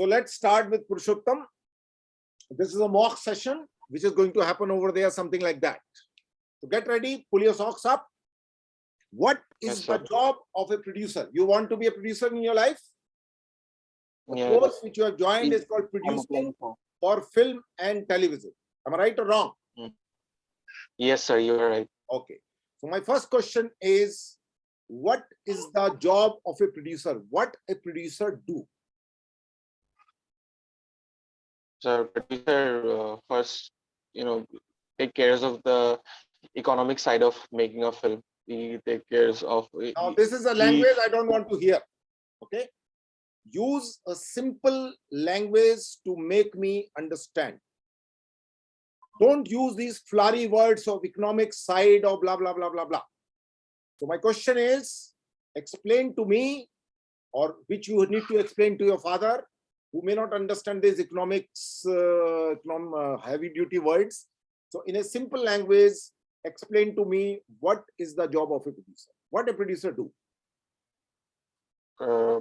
So let's start with Purushottam. This is a mock session which is going to happen over there, something like that. So get ready, pull your socks up. What is the job of a producer? You want to be a producer in your life? The course which you have joined is called Producing for Film and Television. Am I right or wrong? Yes, sir, you are right. Okay. So my first question is, what is the job of a producer? What a producer do? So producer first, take cares of the economic side of making a film. He take cares of. Now this is a language I don't want to hear. Okay. Use a simple language to make me understand. Don't use these flowery words of economic side or blah, blah, blah, blah, blah. So my question is, explain to me, or which you need to explain to your father, who may not understand these economics, heavy duty words. So in a simple language, explain to me what is the job of a producer. What a producer do?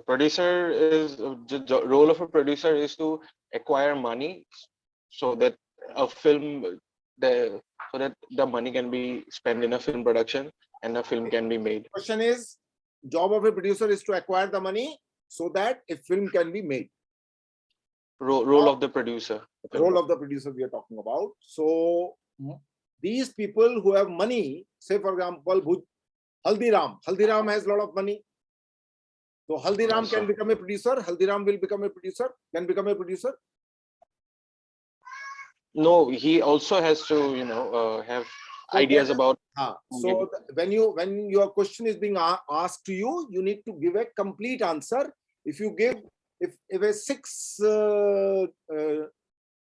Producer is the role of a producer is to acquire money so that a film, so that the money can be spent in a film production and a film can be made. Question is, job of a producer is to acquire the money so that a film can be made. Role of the producer. Role of the producer we are talking about. So these people who have money, say for example, Haldiram has a lot of money. So Haldiram can become a producer. Haldiram will become a producer, can become a producer. No, he also has to, have ideas about. So when your question is being asked to you, you need to give a complete answer. If you give, if a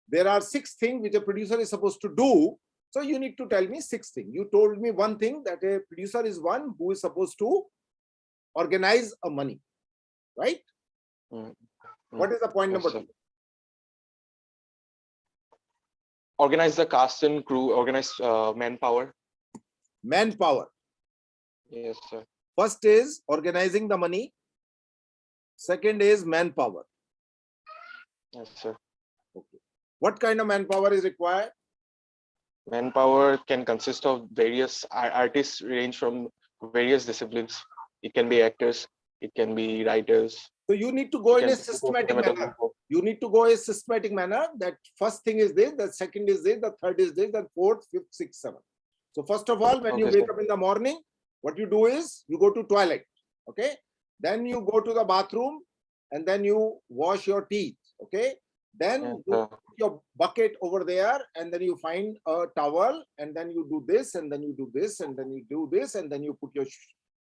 there are 6 things which a producer is supposed to do. So you need to tell me 6 things. You told me one thing, that a producer is one who is supposed to organize a money, right? What is the point number 2? Organize the cast and crew, organize manpower. Manpower. Yes, sir. First is organizing the money. Second is manpower. Yes, sir. Okay. What kind of manpower is required? Manpower can consist of various artists, range from various disciplines. It can be actors, it can be writers. So you need to go in a systematic manner. You need to go in a systematic manner. That first thing is this, the second is this, the third is this, the fourth, fifth, sixth, seventh. So first of all, when you wake up in the morning, what you do is you go to toilet. Okay. Then you go to the bathroom and then you wash your teeth. Okay. Then you put your bucket over there and then you find a towel and then you do this and then you do this and then you do this and then you put your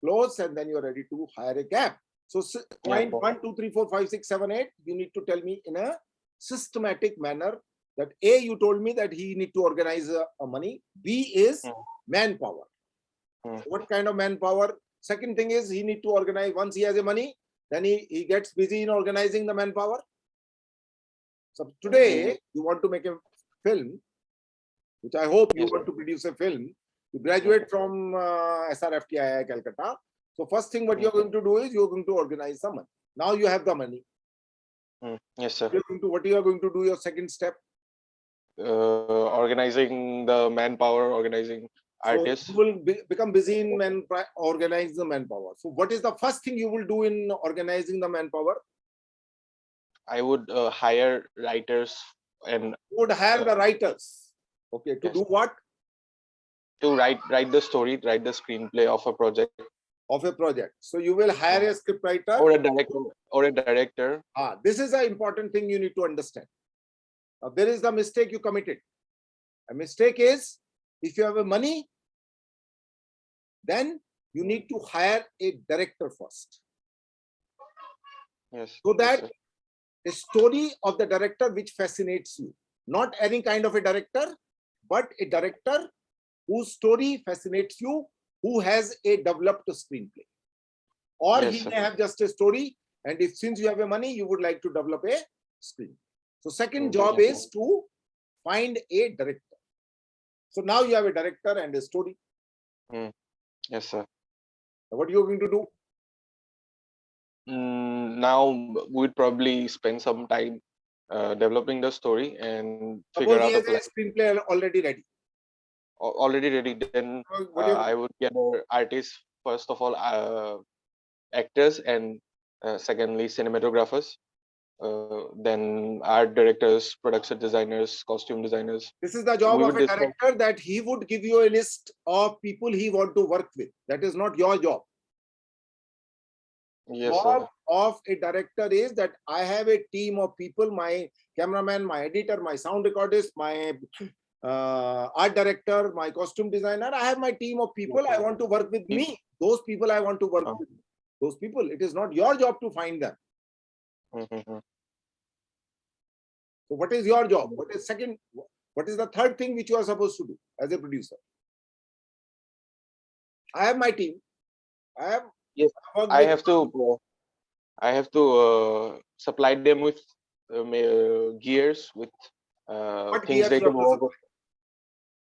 clothes and then you're ready to hire a cab. So point 1, 2, 3, 4, 5, 6, 7, 8, you need to tell me in a systematic manner that A, you told me that he need to organize money. B is manpower. What kind of manpower? Second thing is he need to organize, once he has a money, then he gets busy in organizing the manpower. So today you want to make a film, which I hope you want to produce a film. You graduate from SRFTI Calcutta. So first thing what you're going to do is you're going to organize the money. Now you have the money. Yes, sir. What you are going to do, your second step? Organizing the manpower, organizing artists. So you will become busy in organize the manpower. So what is the first thing you will do in organizing the manpower? I would hire writers and. You would hire the writers. Okay, to do what? To write the story, write the screenplay of a project. So you will hire a scriptwriter or a director. This is an important thing you need to understand. Now, there is the mistake you committed. A mistake is, if you have a money, then you need to hire a director first. Yes. So that a story of the director which fascinates you. Not any kind of a director, but a director whose story fascinates you, who has a developed screenplay. Or he may have just a story, and if since you have a money, you would like to develop a screenplay. So second job is to find a director. So now you have a director and a story. Yes, sir. What are you going to do? now we'd probably spend some time developing the story and figure Suppose out he a has plan a screenplay already ready. already ready. Then What do you I would get artists, first of all, actors, and secondly, cinematographers. Then art directors, production designers, costume designers. This is the job We of would a discuss. director, that he would give you a list of people he want to work with. That is not your job. Yes, sir. Job of a director is that I have a team of people, my cameraman, my editor, my sound recordist, my art director, my costume designer. I have my team of people. I want to work with me. Those people I want to work with. Those people. It is not your job to find them. Mhm. So what is your job? What is second? What is the third thing which you are supposed to do as a producer? I have my team. I have. Yes, worked I with- have to. I have to supply them with gears, with What things gears they you are can supposed work.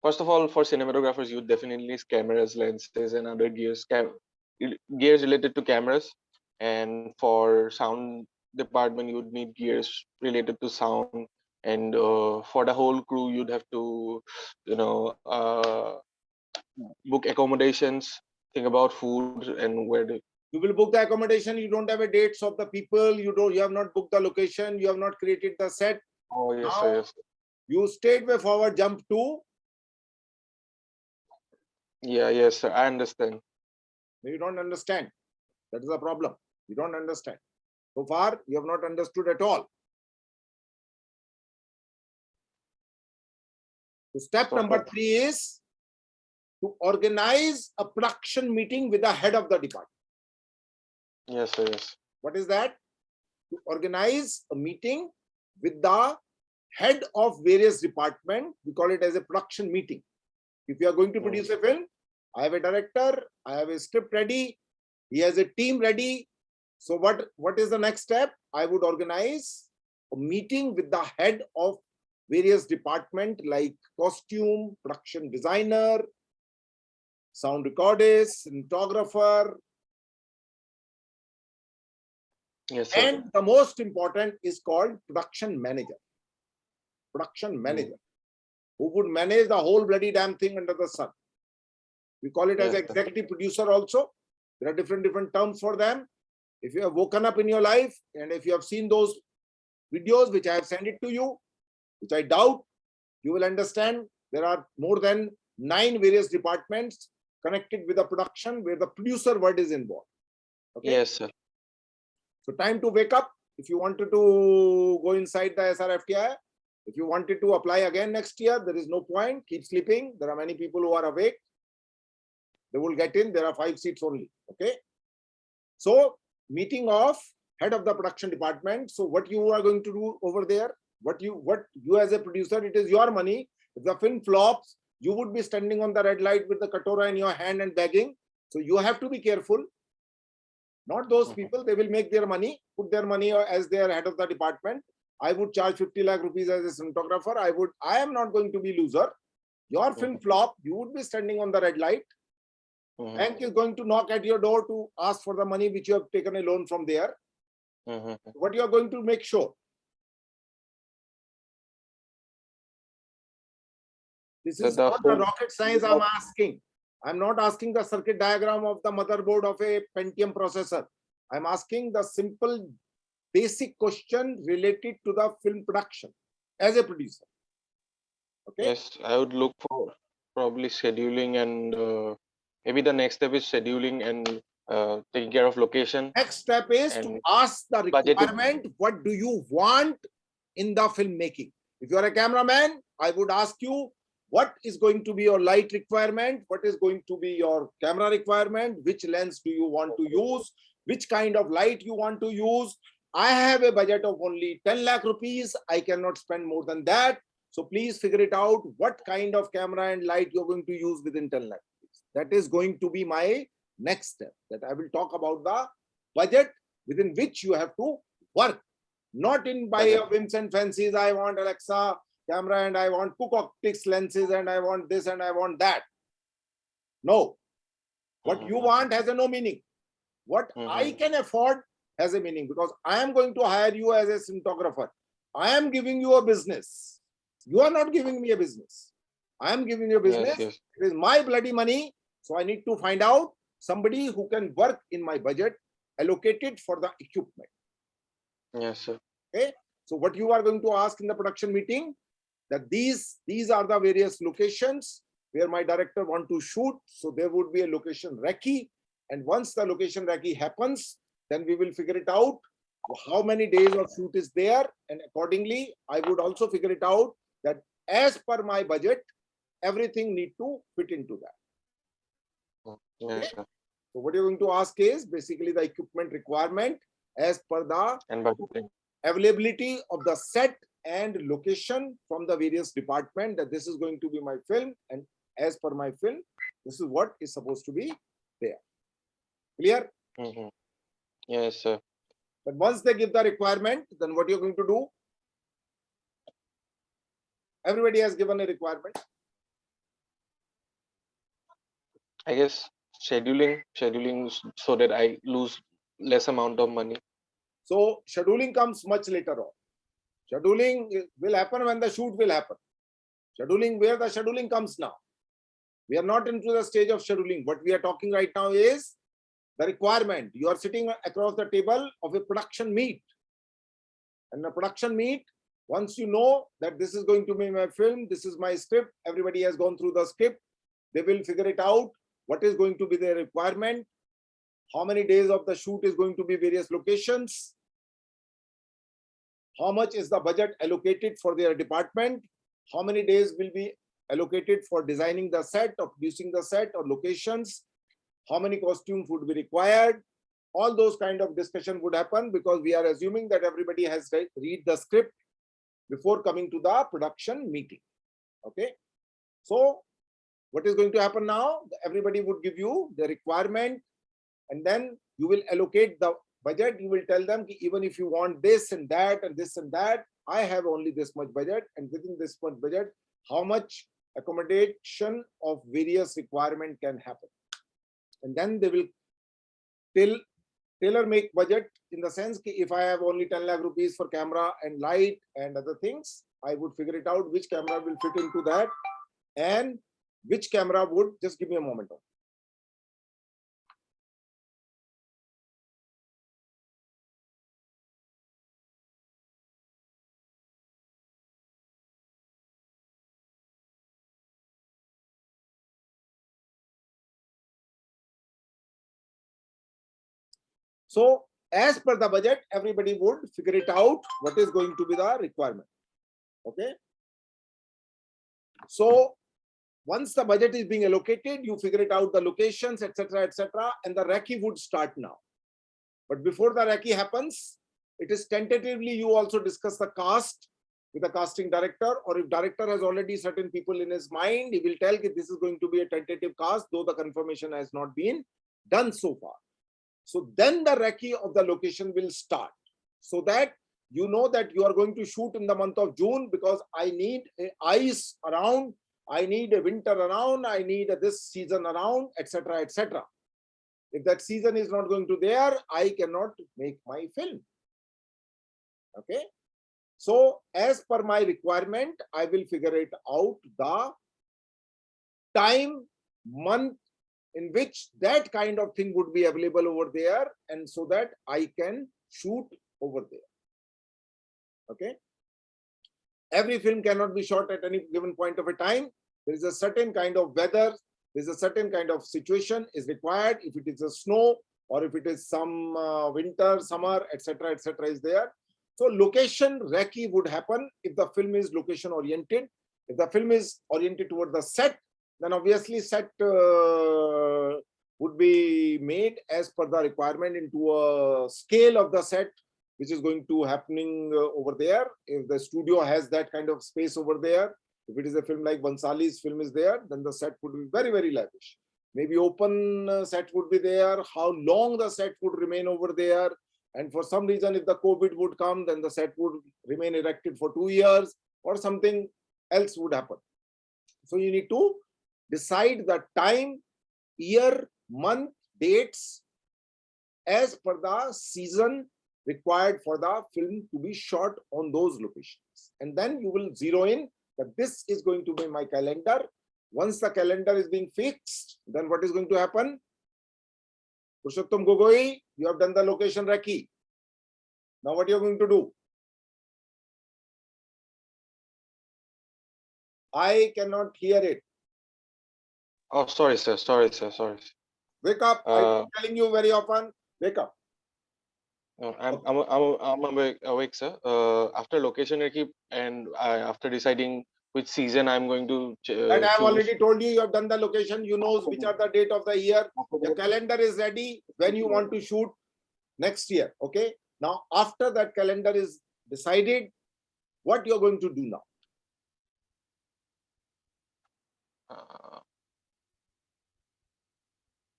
First of all, for cinematographers, you definitely need cameras, lenses, and other gears. Gears related to cameras, and for sound department, you'd need gears related to sound. And for the whole crew, you'd have to, book accommodations, think about food, and where to. You will book the accommodation. You don't have a dates of the people. You have not booked the location. You have not created the set. Oh yes, Now sir, yes, sir. you straight way forward jump to. Yeah, yes, sir. I understand. You don't understand. That is the problem. You don't understand. So far, you have not understood at all. So step So number for- 3 is to organize a production meeting with the head of the department. Yes, sir, yes. What is that? To organize a meeting with the head of various departments. We call it as a production meeting. If you are going to produce a film, I have a director, I have a script ready, he has a team ready. So what is the next step? I would organize a meeting with the head of various departments like costume, production designer, sound recordist, cinematographer, Yes, sir. and the most important is called production manager. Production manager, who would manage the whole bloody damn thing under the sun. We call it as Yes, sir. executive producer also. There are different terms for them. If you have woken up in your life and if you have seen those videos which I have sent it to you, which I doubt, you will understand there are more than 9 various departments connected with the production where the producer word is involved. Okay. Yes, sir. So time to wake up. If you wanted to go inside the SRFTI, if you wanted to apply again next year, there is no point. Keep sleeping. There are many people who are awake. They will get in. There are 5 seats only. Okay. So meeting of head of the production department. So what you are going to do over there? What you as a producer, it is your money. If the film flops, you would be standing on the red light with the katora in your hand and begging. So you have to be careful. Not those people. They will make their money, put their money as their head of the department. I would charge 50 lakh rupees as a cinematographer. I am not going to be loser. Your film flop, you would be standing on the red light. Bank is going to knock at your door to ask for the money which you have taken a loan from there. What you are going to make sure? This is not the rocket science I'm asking. I'm not asking the circuit diagram of the motherboard of a Pentium processor. I'm asking the simple basic question related to the film production as a producer. Okay. Yes, I would look for probably scheduling, and maybe the next step is scheduling and taking care of location. Next step is to ask the requirement. What do you want in the filmmaking? If you are a cameraman, I would ask you, what is going to be your light requirement? What is going to be your camera requirement? Which lens do you want to use? Which kind of light you want to use? I have a budget of only 10 lakh rupees. I cannot spend more than that. So please figure it out what kind of camera and light you're going to use within 10 lakh rupees. That is going to be my next step, that I will talk about the budget within which you have to work. Not in by whims and fancies. I want Alexa camera and I want Cook optics lenses and I want this and I want that. No. What you want has no meaning. What I can afford has a meaning, because I am going to hire you as a cinematographer. I am giving you a business. You are not giving me a business. I am giving you a business. Yes. It is my bloody money. So I need to find out somebody who can work in my budget allocated for the equipment. Yes, sir. Okay. So what you are going to ask in the production meeting, that these are the various locations where my director want to shoot. So there would be a location recce. And once the location recce happens, then we will figure it out how many days of shoot is there. And accordingly, I would also figure it out that as per my budget, everything need to fit into that. Yes, sir. So what you're going to ask is basically the equipment requirement as per the And budgeting. availability of the set and location from the various department, that this is going to be my film, and as per my film, this is what is supposed to be there. Clear? Yes, sir. But once they give the requirement, then what you're going to do? Everybody has given a requirement. I guess scheduling so that I lose less amount of money. So scheduling comes much later on. Scheduling will happen when the shoot will happen. Scheduling, where the scheduling comes now. We are not into the stage of scheduling. What we are talking right now is the requirement. You are sitting across the table of a production meet. And the production meet, once you know that this is going to be my film, this is my script, everybody has gone through the script, they will figure it out, what is going to be their requirement, how many days of the shoot is going to be various locations, how much is the budget allocated for their department, how many days will be allocated for designing the set or producing the set or locations, how many costumes would be required. All those kind of discussion would happen, because we are assuming that everybody has read the script before coming to the production meeting. Okay. So what is going to happen now? Everybody would give you the requirement, and then you will allocate the budget. You will tell them, even if you want this and that and this and that, I have only this much budget, and within this much budget, how much accommodation of various requirement can happen. And then they will tailor make budget, in the sense that if I have only 10 lakh rupees for camera and light and other things, I would figure it out which camera will fit into that, and which camera would, just give me a moment. So as per the budget, everybody would figure it out what is going to be the requirement. Okay. So once the budget is being allocated, you figure it out, the locations, etc., and the recce would start now. But before the recce happens, it is tentatively you also discuss the cast with the casting director, or if director has already certain people in his mind, he will tell that this is going to be a tentative cast, though the confirmation has not been done so far. So then the recce of the location will start, so that you know that you are going to shoot in the month of June, because I need ice around, I need a winter around, I need this season around, etc., etc. If that season is not going to there, I cannot make my film. Okay. So as per my requirement, I will figure it out the time, month in which that kind of thing would be available over there, and so that I can shoot over there. Okay. Every film cannot be shot at any given point of a time. There is a certain kind of weather, there is a certain kind of situation is required. If it is a snow, or if it is some winter, summer, etc., is there. So location recce would happen if the film is location oriented. If the film is oriented toward the set, then obviously set would be made as per the requirement into a scale of the set, which is going to happening over there. If the studio has that kind of space over there, if it is a film like Bansali's film is there, then the set would be very, very lavish. Maybe open set would be there, how long the set would remain over there. And for some reason, if the COVID would come, then the set would remain erected for 2 years, or something else would happen. So you need to decide the time, year, month, dates, as per the season required for the film to be shot on those locations. And then you will zero in that this is going to be my calendar. Once the calendar is being fixed, then what is going to happen? Purushottam Gogoi, you have done the location recce. Now what you are going to do? I cannot hear it. Oh, sorry, sir. Sorry, sir. Sorry. Wake up. I'm telling you very often, wake up. No, I'm awake, sir. After location recce and after deciding which season I'm going to And I have choose. already told you, you have done the location, you know which are the date of the year. The calendar is ready when you want to shoot next year. Okay. Now, after that calendar is decided, what you're going to do now?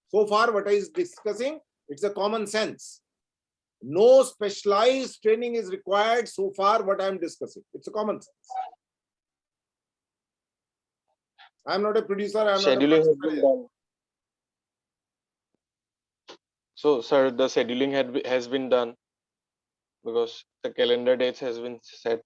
So far, what I is discussing, it's a common sense. No specialized training is required so far what I am discussing. It's a common sense. I am not a producer. I am Scheduling not has a been done. So, sir, the scheduling has been done because the calendar dates has been set.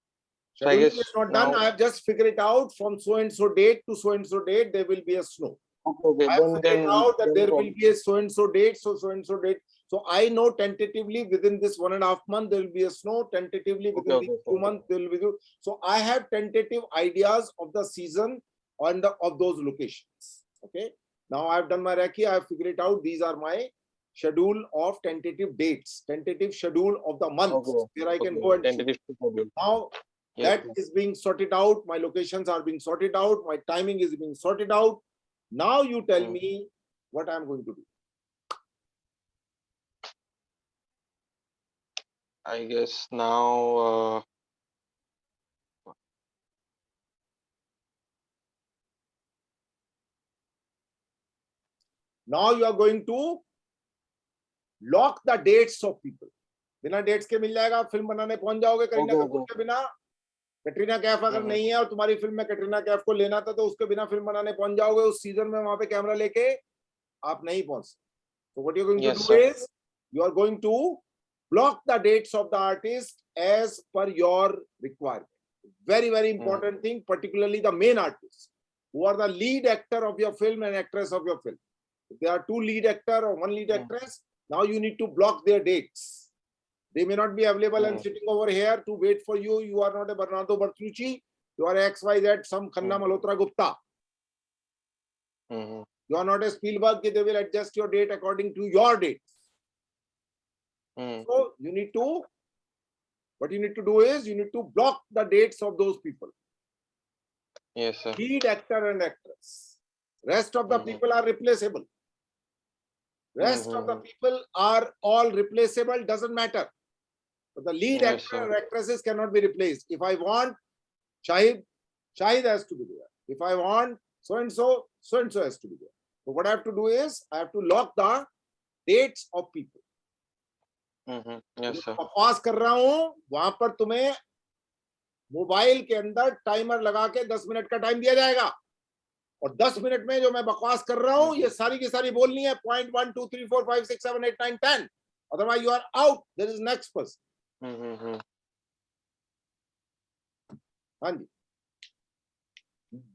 So I Scheduling guess is not now, done. I have just figured it out from so and so date to so and so date, there will be a snow. okay, I have figured out that there will be a so and so date, so and so date. So I know tentatively within this 1.5 months there will be a snow. Tentatively within these 2 months there will be. So I have tentative ideas of the season on the of those locations. Okay. Now I have done my recce. I have figured it out. These are my schedule of tentative dates, tentative schedule of the months. Where I can go and shoot. Now that is being sorted out. My locations are being sorted out. My timing is being sorted out. Now you tell me what I'm going to do. I guess now now you are going to lock the dates of people. बिना dates के मिल जाएगा, film बनाने पहुंच जाओगे करीना कपूर के बिना. कैटरीना कैफ अगर नहीं है और तुम्हारी फिल्म में कैटरीना कैफ को लेना था तो उसके बिना फिल्म बनाने पहुंच जाओगे. उस सीजन में वहां पे कैमरा लेके आप नहीं पहुंच सकते. So what you're going to do is you are going to block the dates of the artist as per your requirement. Very, very important thing, particularly the main artists who are the lead actor of your film and actress of your film. If there are 2 lead actor or 1 lead actress, now you need to block their dates. They may not be available and sitting over here to wait for you. You are not a Bernardo Bertolucci. You are XYZ, some Khanna Malhotra Gupta. You are not a Spielberg. They will adjust your date according to your dates. So you need to, what you need to do is you need to block the dates of those people. Yes, sir. Lead actor and actress. Rest of the people are replaceable. Rest of the people are all replaceable, doesn't matter. But the lead actor and actresses cannot be replaced. If I want Shahid, Shahid has to be there. If I want so-and-so, so-and-so has to be there. So what I have to do is, I have to lock the dates of people. Yes, sir. बकवास कर रहा हूं, वहां पर तुम्हें mobile के अंदर timer लगा के 10 मिनट का टाइम दिया जाएगा. और 10 मिनट में जो मैं बकवास कर रहा हूं, ये सारी की सारी बोलनी है. Point 1, 2, 3, 4, 5, 6, 7, 8, 9, 10. Otherwise you are out. There is next person. हाँ जी.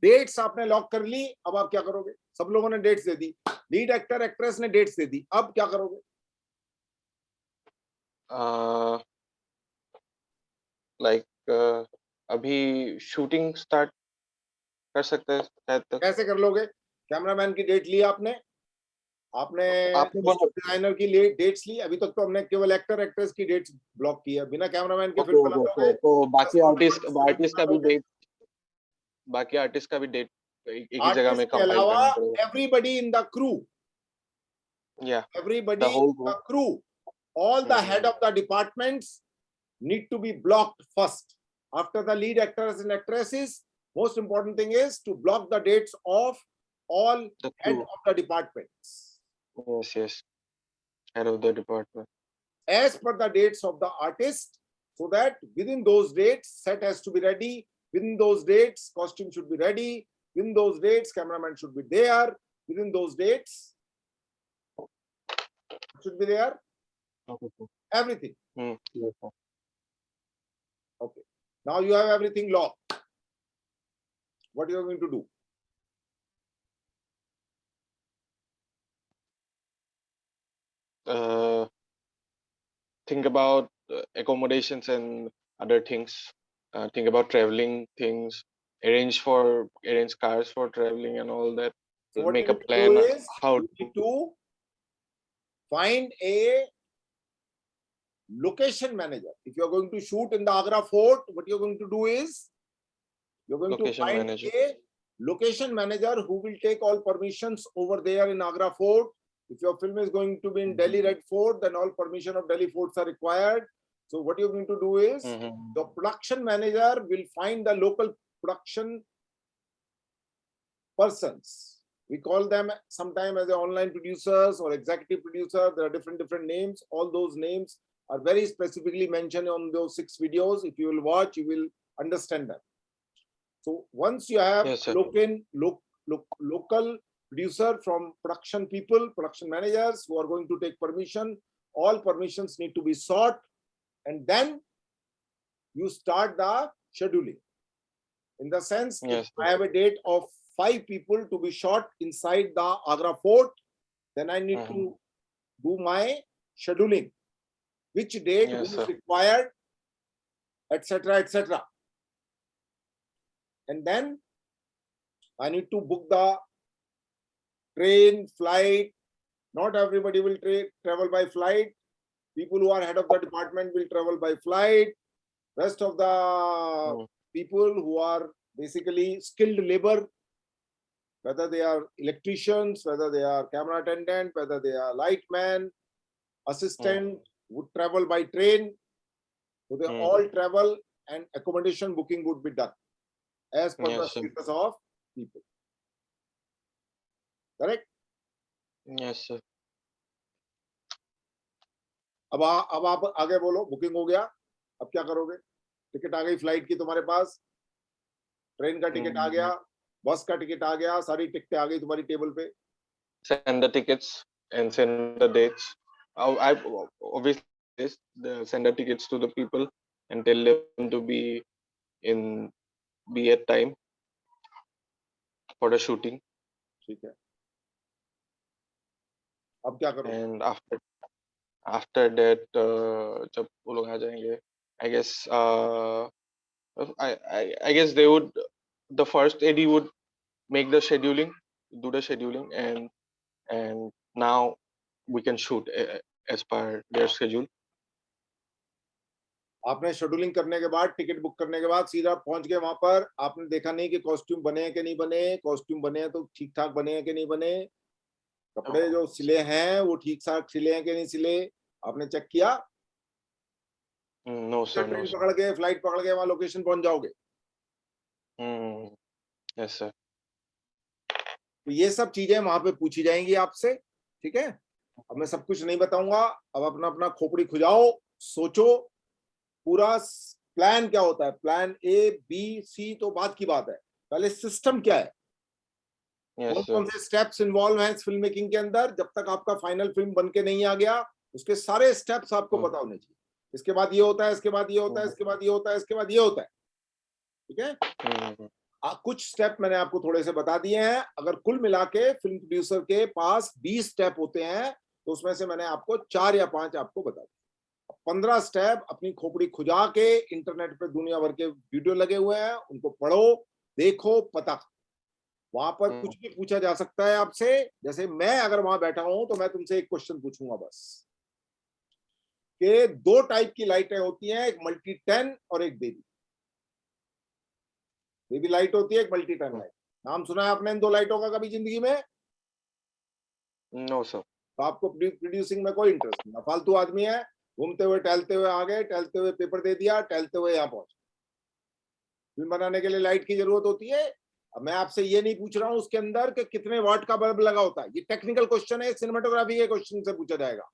डेट्स आपने लॉक कर ली. अब आप क्या करोगे? सब लोगों ने डेट्स दे दी. लीड एक्टर एक्ट्रेस ने डेट्स दे दी. अब क्या करोगे? अभी शूटिंग स्टार्ट कर सकते हैं शायद तक. कैसे कर लोगे? कैमरामैन की डेट ली आपने डिजाइनर की डेट्स ली. अभी तक तो हमने केवल एक्टर एक्ट्रेस की डेट्स ब्लॉक की है. बिना कैमरामैन के फिल्म बना दोगे तो बाकी आर्टिस्ट का भी डेट, बाकी आर्टिस्ट का भी डेट एक ही जगह में कंपाइल करना पड़ेगा. Everybody in the crew, everybody in the crew, all the head of the departments need to be blocked first. After the lead actors and actresses, most important thing is to block the dates of all the head of the departments. Yes, head of the department. As per the dates of the artist, so that within those dates, set has to be ready. Within those dates, costume should be ready. Within those dates, cameraman should be there. Within those dates, should be there. Okay, sir. Everything. Yes, sir. Okay. Now you have everything locked. What you are going to do? Think about accommodations and other things. Think about traveling things. Arrange cars for traveling and all that. So what you Make a need to do plan is how you need to find a location manager. If you are going to shoot in the Agra Fort, what you are going to do is you're going to location find manager. a location manager who will take all permissions over there in Agra Fort. If your film is going to be in Delhi Red Fort, then all permission of Delhi forts are required. So what you're going to do is the production manager will find the local production persons. We call them sometimes as the online producers or executive producer. There are different names. All those names are very specifically mentioned on those 6 videos. If you will watch, you will understand them. So once you have Yes, sir. local producer from production people, production managers who are going to take permission, all permissions need to be sought, and then you start the scheduling. In the sense, Yes, if I have a date of 5 people to be shot inside the Agra Fort, then I need to do my scheduling. Which date, Yes, who sir. is required, etc., etc. And then I need to book the train, flight. Not everybody will travel by flight. People who are head of the department will travel by flight. Rest of the people who are basically skilled labor, whether they are electricians, whether they are camera attendant, whether they are light man, assistant, would travel by train. So they all travel, and accommodation booking would be done as per the Yes, sir. status of people. Correct? Yes, sir. अब आप आगे बोलो. Booking हो गया, अब क्या करोगे? Ticket आ गई फ्लाइट की तुम्हारे पास, ट्रेन का टिकट आ गया, बस का टिकट आ गया, सारी टिकटें आ गई तुम्हारी टेबल पे. Send the tickets and send the dates. I obviously send the tickets to the people and tell them to be at time for the shooting. ठीक है. अब क्या करो? And after that, जब वो लोग आ जाएंगे, I guess I guess they would, the first AD would make the scheduling, do the scheduling, and now we can shoot as per their schedule. आपने शेड्यूलिंग करने के बाद, टिकट बुक करने के बाद सीधा पहुंच गए वहां पर. आपने देखा नहीं कि कॉस्ट्यूम बने हैं कि नहीं बने. कॉस्ट्यूम बने हैं तो ठीक ठाक बने हैं कि नहीं बने. कपड़े जो सिले हैं वो ठीक ठाक सिले हैं कि नहीं सिले, आपने चेक किया? No, sir. ट्रेन पकड़ के, फ्लाइट पकड़ के वहां लोकेशन पहुंच जाओगे. Yes, sir. तो ये सब चीजें वहां पे पूछी जाएंगी आपसे. ठीक है. अब मैं सब कुछ नहीं बताऊंगा. अब अपना अपना खोपड़ी खुजाओ, सोचो पूरा प्लान क्या होता है. प्लान ए बी सी तो बात की बात है, पहले सिस्टम क्या है. Yes, कौन से स्टेप्स इन्वॉल्व हैं इस फिल्म मेकिंग के अंदर. जब तक आपका फाइनल फिल्म बन के नहीं आ गया, उसके सारे स्टेप्स आपको पता होने चाहिए. इसके बाद ये होता है, इसके बाद ये होता है, इसके बाद ये होता है, इसके बाद ये होता है. ठीक है. कुछ स्टेप मैंने आपको थोड़े से बता दिए हैं. अगर कुल मिला के फिल्म प्रोड्यूसर के पास 20 स्टेप होते हैं, तो उसमें से मैंने आपको 4 या 5 आपको बता दिए. 15 स्टेप अपनी खोपड़ी खुजा के, इंटरनेट पे दुनिया भर के वीडियो लगे हुए हैं, उनको पढ़ो, देखो, पता. वहां पर कुछ भी पूछा जा सकता है आपसे. जैसे मैं अगर वहां बैठा हूं तो मैं तुमसे एक क्वेश्चन पूछूंगा बस, कि 2 टाइप की लाइटें होती हैं, एक मल्टी 10 और एक बेबी. बेबी लाइट होती है, एक मल्टी 10 लाइट. नाम सुना है आपने इन 2 लाइटों का कभी जिंदगी में? No, sir. तो आपको प्रोड्यूसिंग में कोई इंटरेस्ट नहीं. फालतू आदमी है, घूमते हुए टहलते हुए आ गए, टहलते हुए पेपर दे दिया, टहलते हुए यहाँ पहुंचे. फिल्म बनाने के लिए लाइट की जरूरत होती है. अब मैं आपसे ये नहीं पूछ रहा हूं उसके अंदर कि कितने वाट का बल्ब लगा होता है. ये टेक्निकल क्वेश्चन है, सिनेमेटोग्राफी के क्वेश्चन से पूछा जाएगा.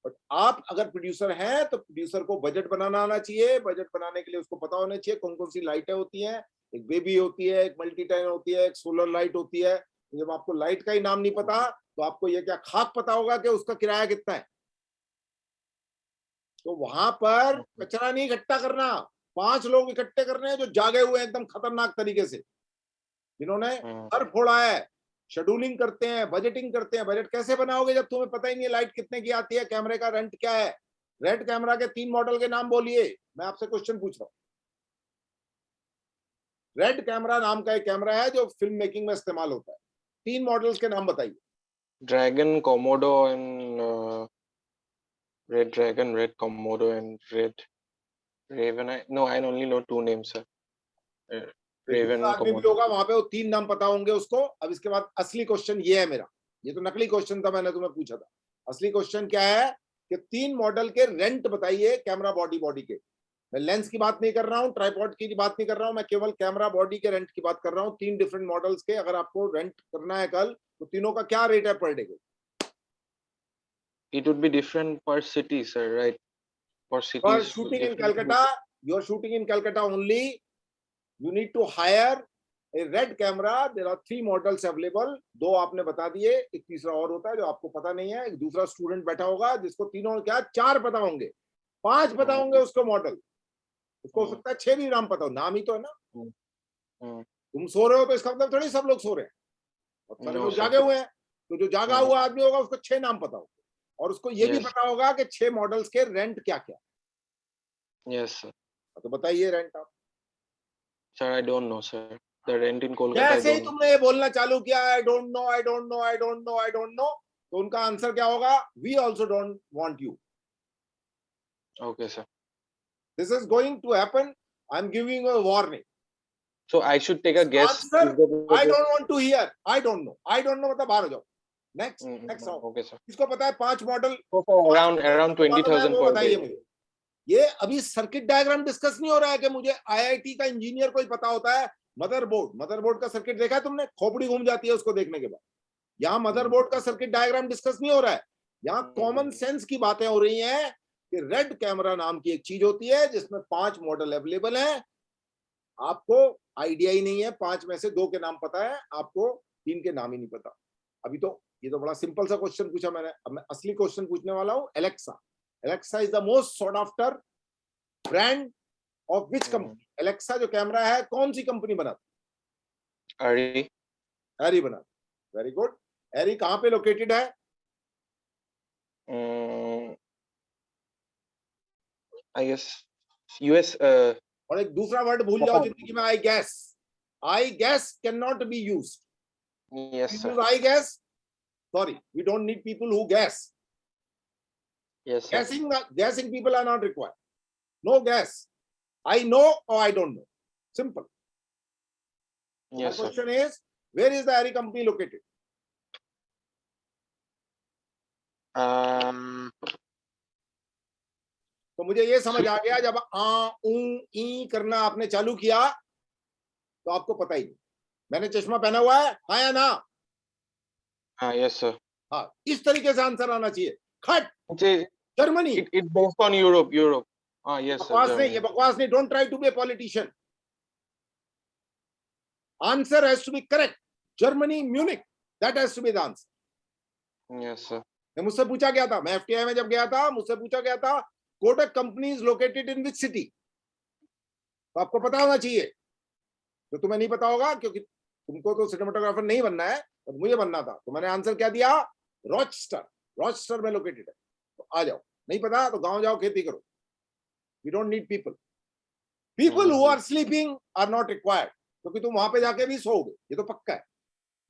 बट आप अगर प्रोड्यूसर हैं तो प्रोड्यूसर को बजट बनाना आना चाहिए. बजट बनाने के लिए उसको पता होना चाहिए कौन कौन सी लाइटें होती हैं. एक बेबी होती है, एक मल्टी 10 होती है, एक सोलर लाइट होती है. जब आपको लाइट का ही नाम नहीं पता, तो आपको ये क्या खाक पता होगा कि उसका किराया कितना है. तो वहां पर कचरा नहीं इकट्ठा करना, 5 लोग इकट्ठे करने हैं जो जागे हुए हैं एकदम खतरनाक तरीके से, जिन्होंने हर फोड़ा है, शेड्यूलिंग करते हैं, बजटिंग करते हैं। बजट कैसे बनाओगे जब तुम्हें पता ही नहीं है लाइट कितने की आती है, कैमरे का रेंट क्या है। रेड कैमरा के 3 मॉडल के नाम बोलिए, मैं आपसे क्वेश्चन पूछ रहा हूँ। रेड कैमरा नाम का एक कैमरा है जो फिल्म मेकिंग में इस्तेमाल होता है, 3 मॉडल्स के नाम बताइए। Dragon, Komodo and Red Dragon, Red Komodo and Red Raven. I only know 2 names, sir. Raven, आदमी भी कोमोडो। होगा वहां पे, वो 3 नाम पता होंगे उसको। अब इसके बाद असली क्वेश्चन ये है मेरा, ये तो नकली क्वेश्चन था, मैंने तुम्हें पूछा था। असली क्वेश्चन क्या है कि 3 मॉडल के रेंट बताइए कैमरा बॉडी के। मैं लेंस की बात नहीं कर रहा हूँ, ट्राइपॉड की बात नहीं कर रहा हूँ, मैं केवल कैमरा बॉडी के रेंट की बात कर रहा हूँ। 3 डिफरेंट मॉडल्स के अगर आपको रेंट करना है कल, तो तीनों का क्या रेट है per day? It would be different per city, sir, right? For For cities, shooting in different. Calcutta, you are shooting in Calcutta only. You need to hire a red camera. There are 3 models available. 2 आपने बता दिए, एक तीसरा और होता है जो आपको पता नहीं है। एक दूसरा स्टूडेंट बैठा होगा जिसको तीनों क्या 4 पता होंगे, 5 पता होंगे उसको मॉडल। उसको हो सकता है 6 भी नाम पता हो, नाम ही तो है ना। तुम सो रहे हो तो इसका मतलब थोड़ी सब लोग सो रहे हैं, और सारे No, लोग sir. जागे हुए हैं। तो जो जागा हुआ आदमी होगा उसको 6 नाम पता होगा, और उसको ये भी Yes. पता होगा कि 6 मॉडल्स के रेंट क्या क्या। Yes, sir. तो बताइए रेंट आप। Sir, I don't know, sir. The rent in Kolkata, I जैसे ही don't know. तुमने ये बोलना चालू किया, I don't know, I don't know, I don't know, I don't know, तो उनका आंसर क्या होगा? We also don't want you. Okay, sir. This is going to happen, I am giving a warning. So I should take a guess. Answer Is that I don't want to hear, I don't know, I don't know मतलब बाहर हो जाओ। Next next आओ। Okay, sir. किसको पता है 5 model? So for around मालूम है 20,000 वो per बताइए day. मुझे। ये अभी सर्किट डायग्राम डिस्कस नहीं हो रहा है कि मुझे आईआईटी का इंजीनियर को ही पता होता है मदरबोर्ड का सर्किट देखा है तुमने? खोपड़ी घूम जाती है उसको देखने के बाद। यहाँ मदरबोर्ड का सर्किट डायग्राम डिस्कस नहीं हो रहा है, यहाँ कॉमन सेंस की बातें हो रही हैं कि रेड कैमरा नाम की एक चीज होती है जिसमें 5 मॉडल अवेलेबल हैं। आपको आइडिया ही नहीं है, 5 में से 2 के नाम पता है, आपको 3 के नाम ही नहीं पता। अभी तो ये तो बड़ा सिंपल सा क्वेश्चन पूछा मैंने। अब मैं असली क्वेश्चन पूछने वाला हूँ। Alexa, Alexa is the most sought after brand of which company? Alexa जो कैमरा है कौन सी कंपनी बनाती? Ari, एरी बनाती। Very good. एरी कहाँ पे लोकेटेड है? I guess US. और एक दूसरा वर्ड भूल जाओ जिंदगी में, आई gas can not be used. Yes, sir. I guess. Sorry, we don't need people who guess. Yes, sir. Guessing people are not required. No guess. I know or I don't know. Simple. Yes, My sir. question is, where is the Ari company located? तो मुझे ये समझ आ गया, जब आ ऊ ई करना आपने चालू किया तो आपको पता ही नहीं। मैंने चश्मा पहना हुआ है, हाँ या ना? Yes, sir. हाँ, इस तरीके से आंसर आना चाहिए। खट, It, Germany. it based on Europe. Yes, sir. बकवास नहीं, Germany. ये बकवास नहीं। Don't try to be a politician. Answer has to be correct. Germany, Munich, that has to be the answer. Yes, sir. मुझसे पूछा गया था, मैं एफटीआई में जब गया था, मुझसे पूछा गया था Kotak company is located in which city? तो आपको पता होना चाहिए, तो तुम्हें नहीं पता होगा क्योंकि तुमको तो सिनेमाटोग्राफर नहीं बनना है, और मुझे बनना था। तो मैंने आंसर क्या दिया? रॉचेस्टर। रॉचेस्टर में लोकेटेड है। तो आ जाओ, नहीं पता तो गांव जाओ, खेती करो। We don't need people who are sleeping are not required, क्योंकि तुम वहां पे जाके भी सोओगे, ये तो पक्का है।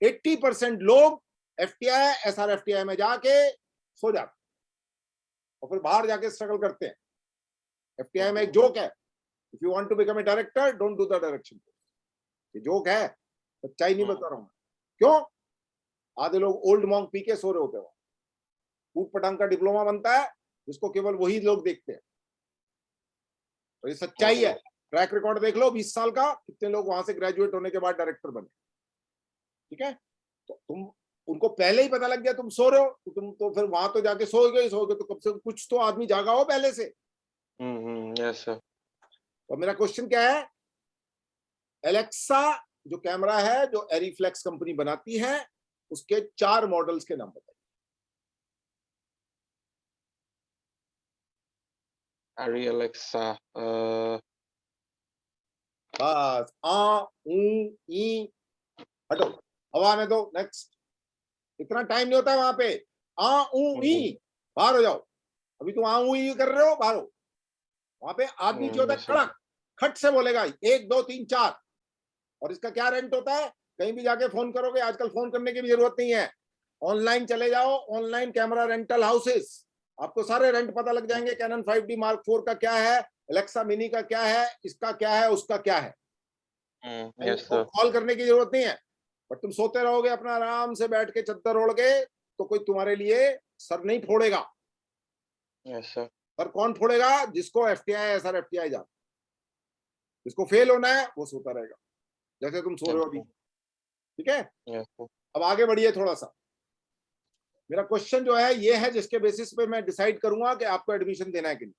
80% लोग एफटीआई एसआरएफटीआई में जाके सो जाते और फिर बाहर जाके स्ट्रगल करते हैं। एफटीआई में एक जोक है, if you want to become a director don't do the direction. ये जोक है, सच्चाई नहीं बता रहा हूं। क्यों? आधे लोग ओल्ड मॉन्क पी के सो रहे होते हैं। ऊट पटांग का डिप्लोमा बनता है जिसको केवल वही लोग देखते हैं। तो ये सच्चाई है। ट्रैक रिकॉर्ड देख लो 20 साल का, कितने लोग वहां से ग्रेजुएट होने के बाद डायरेक्टर बने। ठीक है, तो तुम उनको पहले ही पता लग गया तुम सो रहे हो, तो तुम तो फिर वहां तो जाके सोओगे ही सोओगे। तो कब से कुछ तो आदमी जागा हो पहले से। Yes, sir. तो मेरा क्वेश्चन क्या है? एलेक्सा जो कैमरा है जो एरीफ्लेक्स कंपनी बनाती है, उसके 4 मॉडल्स के नाम बताइए। Ari Alexa. बस आ ऊ ई हटो, हवा आने दो, नेक्स्ट। इतना टाइम नहीं होता है वहां पे। आ ऊ ई, बाहर हो जाओ। अभी तुम आ ऊ ई कर रहे हो, बाहर हो। वहां पे आदमी जो होता है Yes, sir. कड़क खट से बोलेगा, 1 2 3 4। और इसका क्या रेंट होता है? कहीं भी जाके फोन करोगे, आजकल फोन करने की भी जरूरत नहीं है, ऑनलाइन चले जाओ, ऑनलाइन कैमरा रेंटल हाउसेस, आपको सारे रेंट पता लग जाएंगे। कैनन 5D Mark IV का क्या है, एलेक्सा मिनी का क्या है, इसका क्या है, उसका क्या है। Yes, sir. कॉल करने की जरूरत नहीं है। बट तुम सोते रहोगे अपना आराम से बैठ के चद्दर ओढ़ के, तो कोई तुम्हारे लिए सर नहीं फोड़ेगा। Yes, sir. सर कौन फोड़ेगा? जिसको FTI SRFTI जाता, जिसको फेल होना है वो सोता रहेगा, जैसे तुम सो रहे हो अभी। ठीक है, Yes, sir. अब आगे बढ़िए थोड़ा सा। मेरा क्वेश्चन जो है ये है, जिसके बेसिस पे मैं डिसाइड करूंगा कि आपको एडमिशन देना है कि नहीं।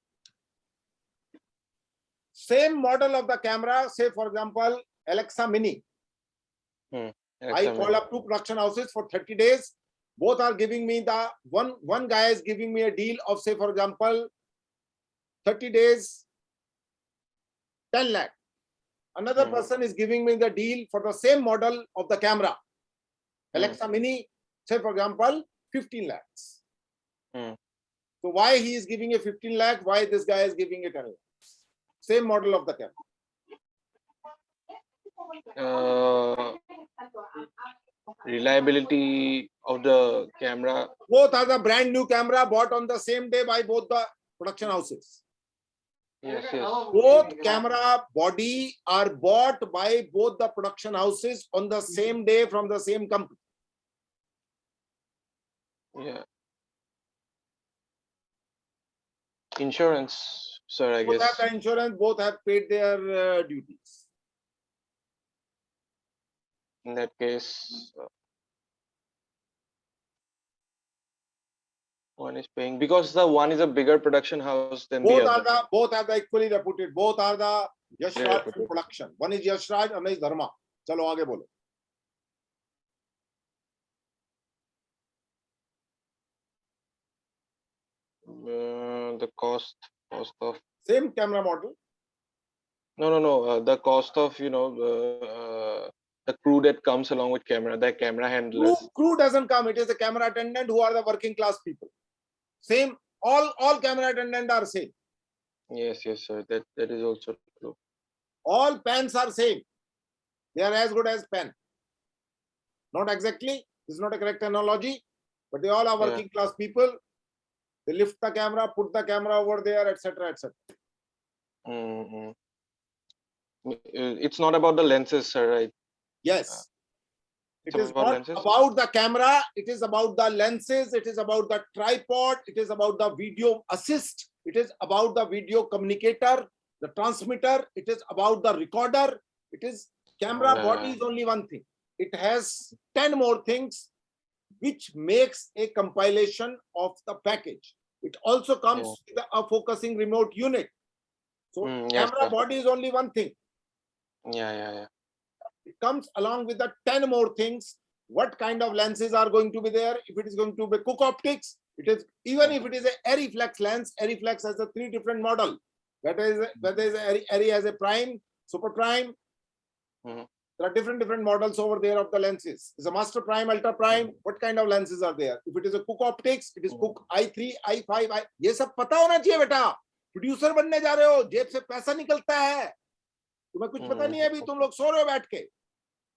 Same model of the camera, say for example Alexa Mini, I Alexa call Mini. up 2 production houses for 30 days. Both are giving me the one guy is giving me a deal of, say for example, 30 days, 10 lakh. Another person is giving me the deal for the same model of the camera, Alexa Mini, say for example, 15 lakhs. So why he is giving a 15 lakh? Why this guy is giving a 10 lakh? Same model of the camera. Reliability of the camera. Both are the brand new camera bought on the same day by both the production houses. Yes, yes. Both camera body are bought by both the production houses on the same day from the same company. Yeah. Insurance, sir, I Both guess. have the insurance, both have paid their duties. In that case, one is paying because the one is a bigger production house than the other. Both are the equally reputed. Both are the Yash Very Raj reputed. production. One is Yash Raj, another is Dharma. चलो आगे बोलो. The cost of Same camera model. no. The cost of the crew that comes along with camera, the camera handlers. Crew doesn't come. It is the camera attendant who are the working class people. Same. All camera attendant are same. Yes, sir. That is also true. All pens are same. They are as good as pen. Not exactly. This is not a correct analogy, but they all are working class people. They lift the camera, put the camera over there, etc., etc. It's not about the lenses, sir, right? Yes. It is about not lenses? about the camera. It is about the lenses. It is about the tripod. It is about the video assist. It is about the video communicator, the transmitter. It is about the recorder. It is camera body is only one thing. It has 10 more things which makes a compilation of the package. It also comes with a focusing remote unit. So camera body is only one thing. Yeah. It comes along with the 10 more things. What kind of lenses are going to be there? If it is going to be Cook optics, it is, even if it is a Ariflex lens, Ariflex has a 3 different model. Whether is Ari has a prime, super prime. There are different models over there of the lenses. It's a master prime, ultra prime. What kind of lenses are there? If it is a Cook optics, it is Cook I3, I5. ये सब पता होना चाहिए बेटा. Producer बनने जा रहे हो, जेब से पैसा निकलता है. तुम्हें कुछ पता नहीं है अभी, तुम लोग सो रहे हो बैठ के.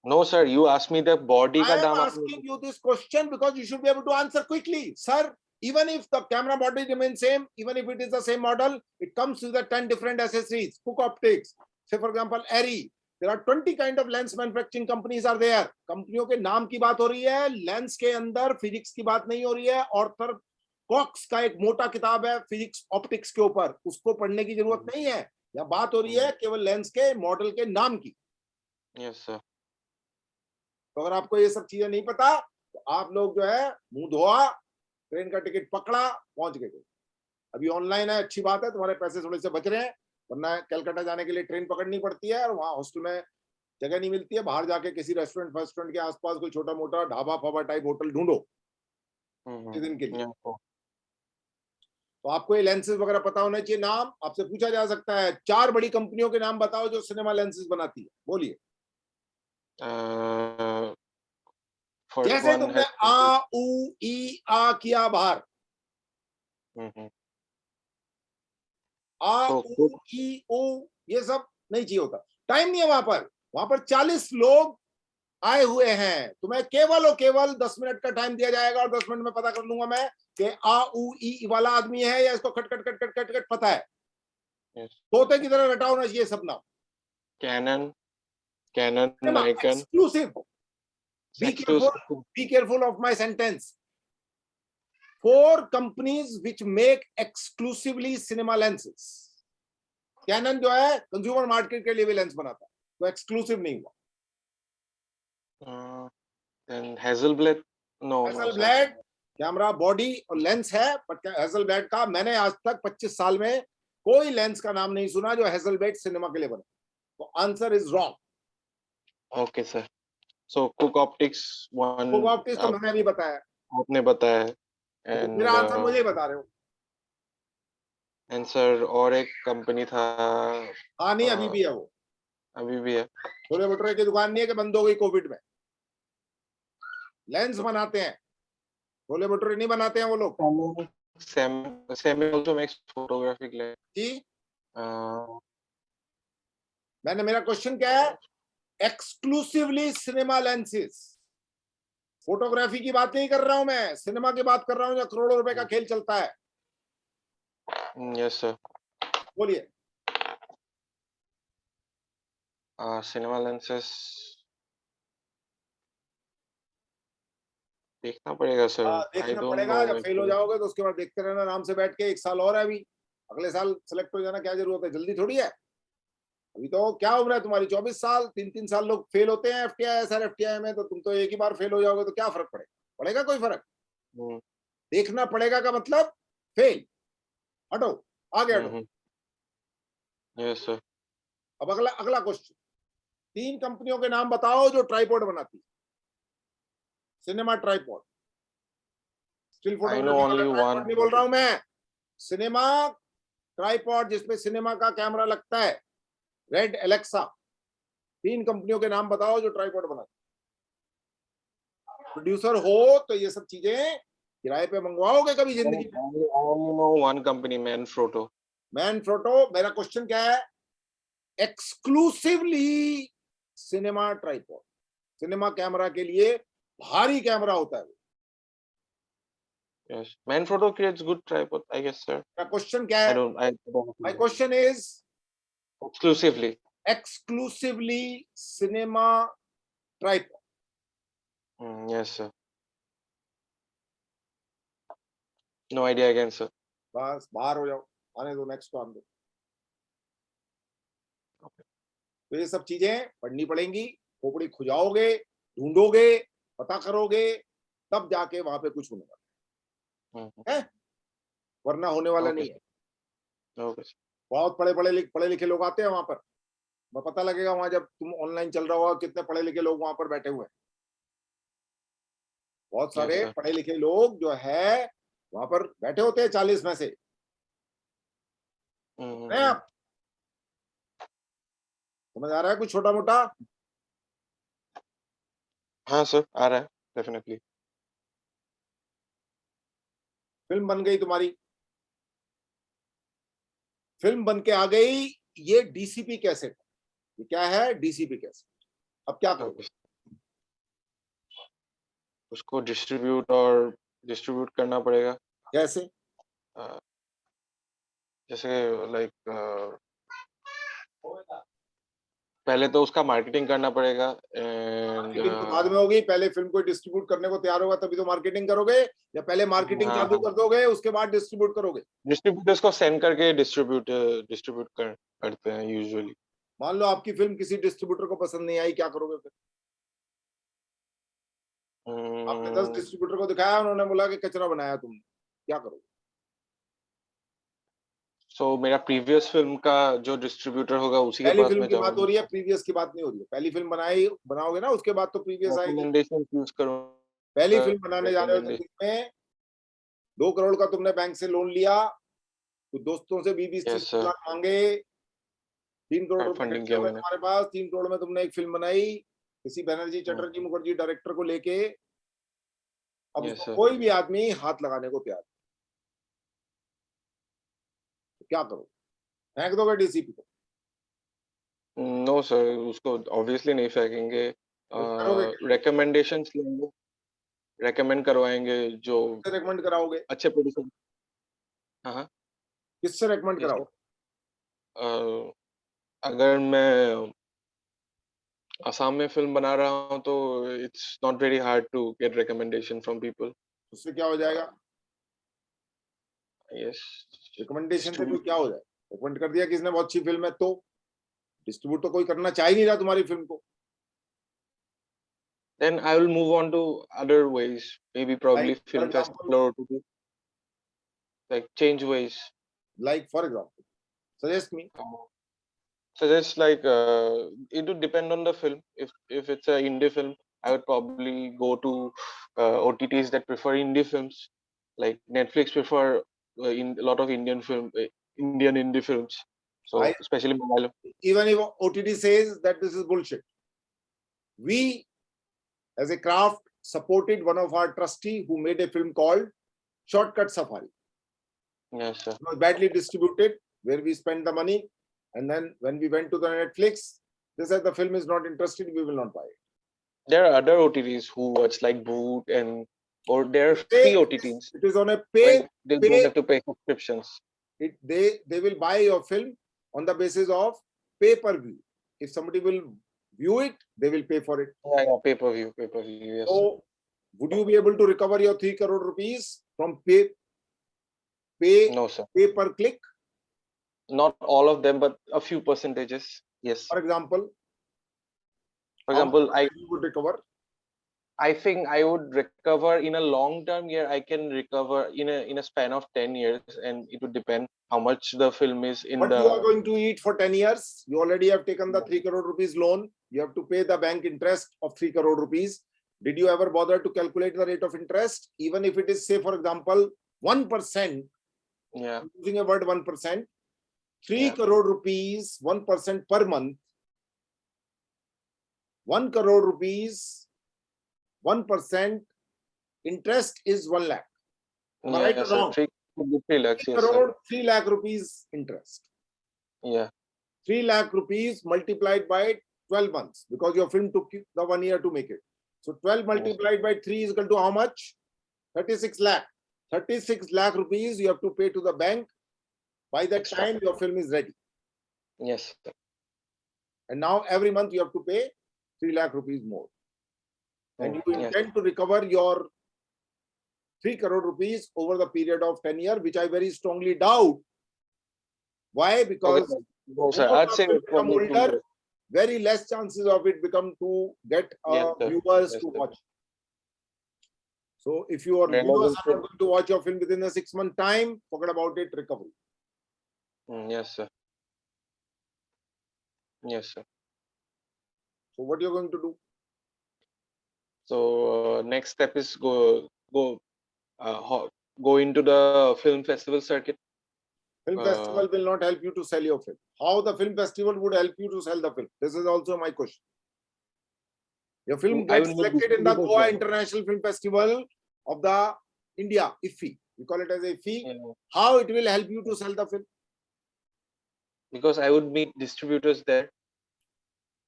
No, sir. You asked me the body. I am asking you this question because you should be able to answer quickly, sir. Even if the camera body remains same, even if it is the same model, it comes with the 10 different accessories. Cook optics, say for example, Arri. There are 20 kind of lens manufacturing companies are there. कंपनियों के नाम की बात हो रही है, lens के अंदर फिजिक्स की बात नहीं हो रही है. ऑर्थर कॉक्स का एक मोटा किताब है फिजिक्स ऑप्टिक्स के ऊपर, उसको पढ़ने की जरूरत नहीं है. यहाँ बात हो रही है केवल लेंस के मॉडल के नाम की. Yes, sir. तो अगर आपको ये सब चीजें नहीं पता तो आप लोग जो है मुंह धोआ, ट्रेन का टिकट पकड़ा, पहुंच गए. अभी ऑनलाइन है, अच्छी बात है, तुम्हारे पैसे थोड़े से बच रहे हैं, वरना कलकत्ता जाने के लिए ट्रेन पकड़नी पड़ती है और वहां हॉस्टल में जगह नहीं मिलती है. बाहर जाके किसी रेस्टोरेंट के आसपास कोई छोटा मोटा ढाबा फाबा टाइप होटल ढूंढो दिन के लिए. तो आपको ये लेंसेज वगैरह पता होना चाहिए। नाम आपसे पूछा जा सकता है, 4 बड़ी कंपनियों के नाम बताओ जो सिनेमा लेंसेज बनाती है, बोलिए। फर्स्ट जैसे वन तुमने आ उ ई आ किया बाहर, आ तो उ ई ओ ये सब नहीं चाहिए होता, टाइम नहीं है वहां पर 40 लोग आए हुए हैं, तुम्हें केवल और केवल 10 मिनट का टाइम दिया जाएगा और 10 मिनट में पता कर लूंगा मैं कि आ उ ई वाला आदमी है या इसको खट खट खट खट खट खट पता है। तोते की तरह रटा होना चाहिए सब नाम। Canon, Nikon, exclusive, be careful of my sentence. 4 companies which make exclusively cinema lenses. Canon जो है कंज्यूमर मार्केट के लिए भी लेंस बनाता है, तो एक्सक्लूसिव नहीं हुआ। Hasselblad, no Hasselblad camera body और लेंस है, बट हेजलब्लेड का मैंने आज तक 25 साल में कोई लेंस का नाम नहीं सुना जो हेजलब्लेड सिनेमा के लिए बना, तो answer is wrong. Okay sir, so cook optics one, cook optics तो मैंने अभी बताया, आपने बताया है, तो मेरा आंसर मुझे ही बता रहे हो। एंड सर और एक कंपनी था, हाँ नहीं अभी भी है वो, अभी भी है। छोले भटूरे की दुकान नहीं है कि बंद हो गई कोविड में, लेंस बनाते हैं, छोले भटूरे नहीं बनाते हैं वो लोग। Semi also makes photographic lens जी मैंने, मेरा क्वेश्चन क्या है, एक्सक्लूसिवली सिनेमा लेंसेज, फोटोग्राफी की बात नहीं कर रहा हूं मैं, सिनेमा की बात कर रहा हूं, जो करोड़ों रुपए का खेल चलता है। यस सर, बोलिए। सिनेमा लेंसेस देखना पड़ेगा सर, आई देखना डोंट पड़ेगा, जब फेल हो नो। जाओगे तो उसके बाद देखते रहना आराम से बैठ के, 1 साल और है अभी, अगले साल सेलेक्ट हो जाना, क्या जरूरत है, जल्दी थोड़ी है। अभी तो क्या उम्र है तुम्हारी, 24 साल, 3-3 साल लोग फेल होते हैं एफटीआई SRFTI में, तो तुम तो एक ही बार फेल हो जाओगे तो क्या फर्क पड़ेगा, पड़ेगा कोई फर्क? देखना पड़ेगा का मतलब फेल, हटो आगे हटो। यस सर, अब अगला अगला क्वेश्चन, 3 कंपनियों के नाम बताओ जो ट्राइपॉड बनाती है, cinema tripod, still I know photography वाला ओनली वन। ट्राइपॉड नहीं बोल रहा हूं मैं, सिनेमा ट्राइपॉड जिसपे सिनेमा का कैमरा लगता है, रेड एलेक्सा। 3 कंपनियों के नाम बताओ जो ट्राइपॉड बनाती है। प्रोड्यूसर हो तो ये सब चीजें किराए पे मंगवाओगे कभी जिंदगी में? No one company, Manfrotto. Manfrotto, मेरा क्वेश्चन क्या है, exclusively cinema tripod, cinema camera के लिए भारी कैमरा होता है वो। Yes, Manfrotto creates good tripod, I guess, sir. मेरा क्वेश्चन क्या है, I don't my know. Question is Exclusively. Exclusively cinema tripod. Yes, sir. No idea again, sir. बस बाहर हो जाओ, आने दो, नेक्स्ट को आने दो। तो ये सब चीजें पढ़नी पड़ेंगी, खोपड़ी खुजाओगे, ढूंढोगे, पता करोगे, तब जाके वहां पे कुछ होने वाला है, वरना होने वाला नहीं है। Okay. बहुत पढ़े लिखे लोग आते हैं वहां पर, पता लगेगा वहां जब तुम ऑनलाइन चल रहा होगा कितने पढ़े लिखे लोग वहां पर बैठे हुए हैं। बहुत सारे Yes, पढ़े लिखे लोग जो है वहां पर बैठे होते हैं, 40 में से है। आप समझ आ रहा है कुछ छोटा मोटा? हाँ सर, आ रहा है डेफिनेटली। फिल्म बन गई तुम्हारी, फिल्म बन के आ गई, ये डीसीपी कैसेट, ये क्या है, डीसीपी कैसेट। अब क्या करोगे? उसको डिस्ट्रीब्यूट करना पड़ेगा। कैसे? जैसे लाइक पहले तो उसका मार्केटिंग करना पड़ेगा, मार्केटिंग तो बाद में होगी, पहले फिल्म को डिस्ट्रीब्यूट करने को तैयार होगा तभी तो मार्केटिंग करोगे, या पहले मार्केटिंग चालू कर दोगे उसके बाद डिस्ट्रीब्यूट करोगे? डिस्ट्रीब्यूटर्स को सेंड करके डिस्ट्रीब्यूट करते हैं यूजुअली। मान लो आपकी फिल्म किसी डिस्ट्रीब्यूटर को पसंद नहीं आई, क्या करोगे फिर? आपने 10 डिस्ट्रीब्यूटर को दिखाया, उन्होंने बोला कि कचरा बनाया तुमने, क्या करोगे? सो मेरा प्रीवियस फिल्म का जो डिस्ट्रीब्यूटर होगा उसी के पहली पास फिल्म में की बात हो रही है, जाऊंगा। प्रीवियस की बात नहीं हो रही है। पहली फिल्म बनाओगे ना, उसके बाद तो प्रीवियस आएगी। रिकमेंडेशन यूज करूंगा। पहली फिल्म बनाने जा रहे हो जिंदगी में, 2 करोड़ का तुमने बैंक से लोन लिया, कुछ दोस्तों से 20-20, Yes, 30 sir. लाख मांगे, 3 करोड़ रुपए Crowdfunding इकट्ठे किया हो गए मैंने. तुम्हारे पास, 3 करोड़ में तुमने एक फिल्म बनाई किसी बनर्जी Hmm. चटर्जी मुखर्जी डायरेक्टर को लेके, अब Yes, उसको sir. कोई भी आदमी हाथ लगाने को तैयार नहीं। तो क्या करो, फेंक दोगे डीसीपी को? No, sir. उसको obviously नहीं फेंकेंगे. तो करोगे क्या? Recommendations लेंगे. Recommend करवाएंगे जो किससे रेकमेंड कराओगे? अच्छे प्रोड्यूसर. हाँ. किससे रेकमेंड Yes, sir. कराओगे? अगर मैं असम में फिल्म बना रहा हूँ तो it's not very hard to get recommendation from people. उससे क्या हो जाएगा? Yes. रिकमेंडेशन से कोई क्या हो जाए? रिकमेंड कर दिया किसने, बहुत अच्छी फिल्म है, तो डिस्ट्रीब्यूट तो कोई करना चाह ही नहीं रहा तुम्हारी फिल्म को। Then I will move on to other ways, maybe probably Like for film example, festival or OTT, like change ways. suggest me. So just like it would depend on the film. If it's a indie film, I would probably go to OTTs that prefer indie films. Like Netflix prefer in a lot of Indian indie films. So I especially Malayalam. even if OTT says that this is bullshit, we as a craft supported one of our trustee who made a film called Shortcut Safari. Yes, sir. It was badly distributed, where we spent the money, and then when we went to the Netflix, they said the film is not interested, we will not buy it. There are other OTTs who watch like Boot and or there are free OTTs It is on a when they don't pay. have to pay subscriptions. They will buy your film on the basis of pay-per-view. If somebody will view it, they will pay for it. Yeah, pay-per-view, yes. So, would you be able to recover your 3 crore rupees from pay No, sir. pay per click? Not all of them, but a few percentages. Yes. For example, For how example, much you would recover? I think I would recover in a long term year. I can recover in a span of 10 years, and it would depend how much the film is in What the. you are going to eat for 10 years? You already have taken the 3 crore rupees loan. You have to pay the bank interest of 3 crore rupees. Did you ever bother to calculate the rate of interest? Even if it is, say, for example, 1%, Yeah. using a word 1%, 3 Yeah. crore rupees, 1% per month, 1 crore rupees, 1% interest is 1 lakh. Am I right or Yes, sir. wrong? 3 lakhs. 3 Yes, sir. crore, 3 lakh rupees interest. Yeah. 3 lakh rupees multiplied by 12 months, because your film took you the 1 year to make it. So 12 multiplied by 3 is equal to how much? 36 lakh. 36 lakh rupees you have to pay to the bank. By that Extra. time, your film is ready. Yes, sir. And now every month you have to pay 3 lakh rupees more. And you Yes. intend to recover your 3 crore rupees over the period of 10 years, which I very strongly doubt. Why? Because Okay. No, sir. more I'd the say film become probably 2 older, years. very less chances of it become to get Yes, sir. viewers Yes, to sir. watch. So if your Then viewers also- are not going to watch your film within a 6-month time, forget about it, recovery. Yes, sir. Yes, sir. So what you're going to do? So next step is go into the film festival circuit. Film festival will not help you to sell your film. How the film festival would help you to sell the film? This is also my question. Your film I gets will need selected in the distributors Goa then. International Film Festival of the India, IFFI. We call it as IFFI. Yeah. How it will help you to sell the film? Because I would meet distributors there.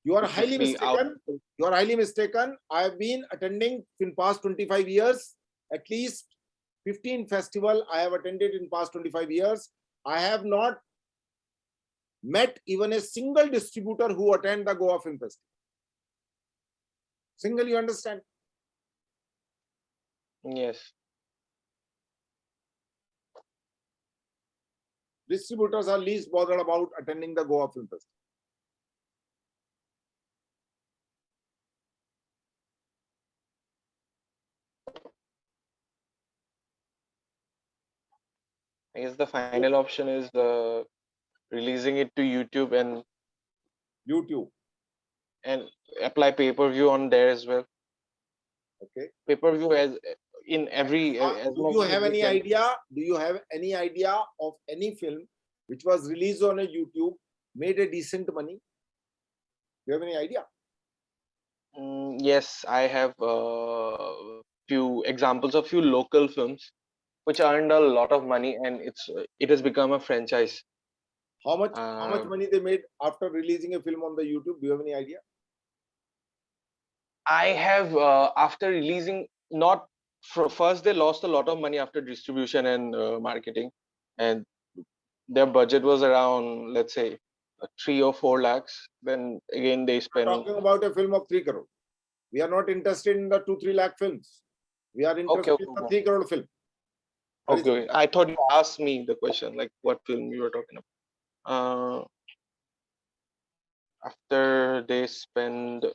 You are It highly would be out. mistaken. You are highly mistaken. I have been attending in past 25 years, at least 15 festival I have attended in past 25 years. I have not met even a single distributor who attend the Goa Film Festival. Single, you understand? Yes. Distributors are least bothered about attending the Goa Film Festival. I guess the final option is releasing it to YouTube YouTube. and apply pay-per-view on there as well. Okay. Pay-per-view as in every as Do much you as have we any can. idea? Do you have any idea of any film which was released on a YouTube, made a decent money? Do you have any idea? Yes, I have few examples of few local films which earned a lot of money, and it has become a franchise. How much Uh, money they made after releasing a film on the YouTube? Do you have any idea? I have after releasing not first they lost a lot of money after distribution and marketing, and their budget was around, let's say, 3 or 4 lakhs. Then again they We're spend. talking about a film of 3 crore. We are not interested in the 2-3 lakh films. We are Okay, interested okay, in the okay. 3 crore film. That is Okay, I thought you asked me the question, like what film you were talking about. After they spend,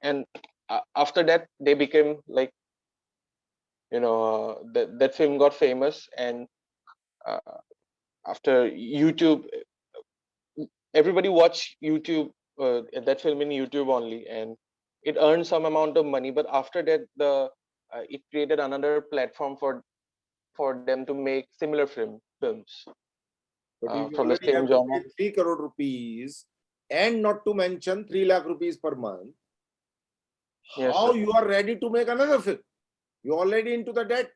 and after that they became like, that film got famous, and uh, after YouTube, everybody watch YouTube, that film in YouTube only, and it earned some amount of money. But after that, it created another platform for them to make similar films But if you from the already same have to genre. pay 3 crore rupees and not to mention 3 lakh rupees per month, Yes, how sir. you are ready to make another film? You're already into the debt.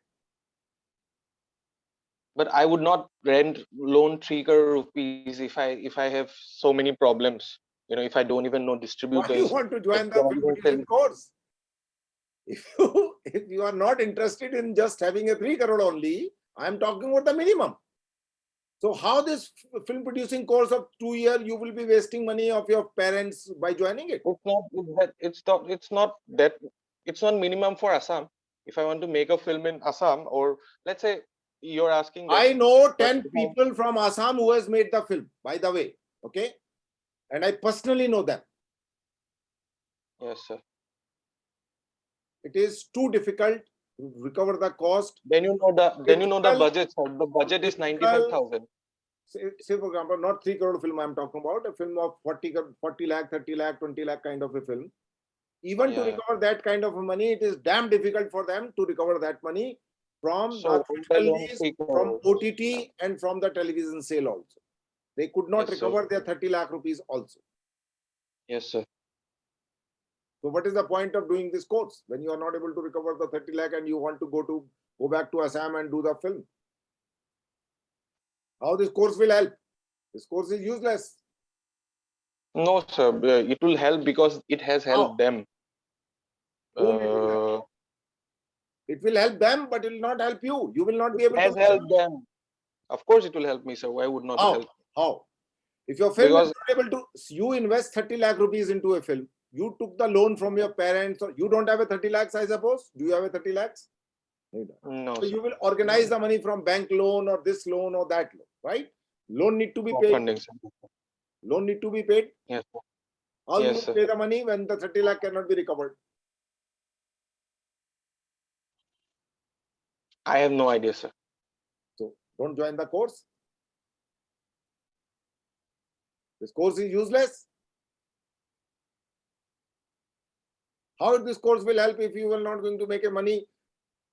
But I would not rent loan 3 crore rupees if I have so many problems. If I don't even know Why you distributors, want to I join the cannot film even sell. producing course? If you are not interested in just having a 3 crore only, I'm talking about the minimum. So how this film producing course of 2 years, you will be wasting money of your parents by joining it? It's not minimum for Assam. If I want to make a film in Assam, or let's say you're asking that, I know but 10 people from Assam who has made the film, by the way. Okay. And I personally know them. yes, sir. It is too difficult to recover the cost. Then you know the budget, sir. The budget is Typical, 95,000. say for example, not 3 crore film I'm talking about, a film of 40 lakh, 30 lakh, 20 lakh kind of a film. Even to Yeah. recover that kind of money, it is damn difficult for them to recover that money from the So why theatrical loan release, 3 from crore? OTT, and from the television sale also. They could not Yes, sir. recover their 30 lakh rupees also. Yes, sir. So what is the point of doing this course when you are not able to recover the 30 lakh and you want to go back to Assam and do the film? How this course will help? This course is useless. No, sir. It will help because it has How? helped them. Whom it will help? Uh, It will help them, but it will not help you. You will not be it able to has make helped money. them. Of course, it will help me, sir. Why would not it How? help? How? If your film is Because not able to, you invest 30 lakh rupees into a film, you took the loan from your parents, or you don't have a 30 lakhs, I suppose. Do you have a 30 lakhs? no, So sir. you will organize the money from bank loan or this loan or that loan, right? Loan need to be paid. Funding, sir. Loan need to be paid. Yes, sir. How you Yes, will sir. pay the money when the 30 lakh cannot be recovered? I have no idea, sir. So don't join the course. This course is useless. How this course will help if you are not going to make a money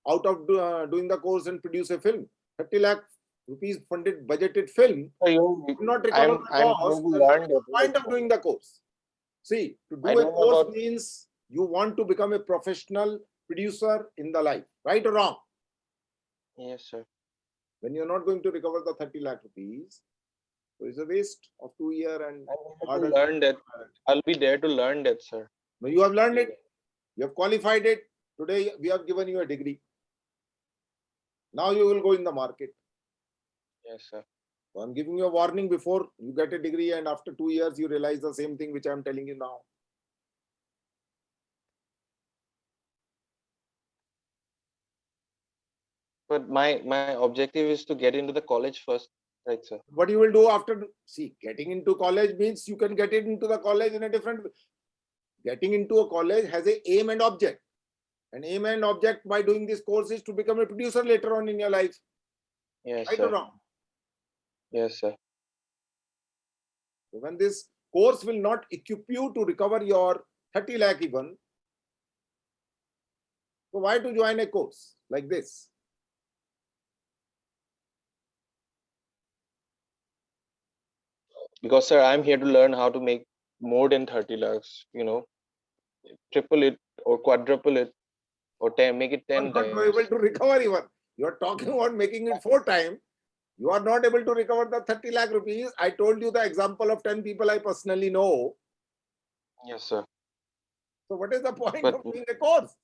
out of doing the course and produce a film? 30 lakh rupees funded budgeted film Sir, will not recover the I'm cost. going to Then what learn is that. the point of doing the course? See, to I do a don't know course about. means you want to become a professional producer in the life, right or wrong? Yes, sir. When you're not going to recover the 30 lakh rupees, so it's a waste of 2 years and I'm hard here earned to learn that. I'll be there to learn that, sir. Now you have learned it, you have qualified it. Today we have given you a degree. Now you will go in the market. Yes, sir. So I'm giving you a warning before you get a degree and after 2 years you realize the same thing which I'm telling you now. But my objective is to get into the college first, right, sir? What you will do after, see, getting into college means you can get it into the college in a different way. Getting into a college has a aim and object. An aim and object by doing this course is to become a producer later on in your life. Yes, Right or sir. wrong? Yes, sir. So when this course will not equip you to recover your 30 lakh even, so why to join a course? like this. Because sir, I'm here to learn how to make more than 30 lakhs, triple it or quadruple it or 10, make it You 10 are not times. able to recover even. You are talking about making it 4 times. You are not able to recover the 30 lakh rupees. I told you the example of 10 people I personally know. Yes, sir. So what is the point But of doing a course?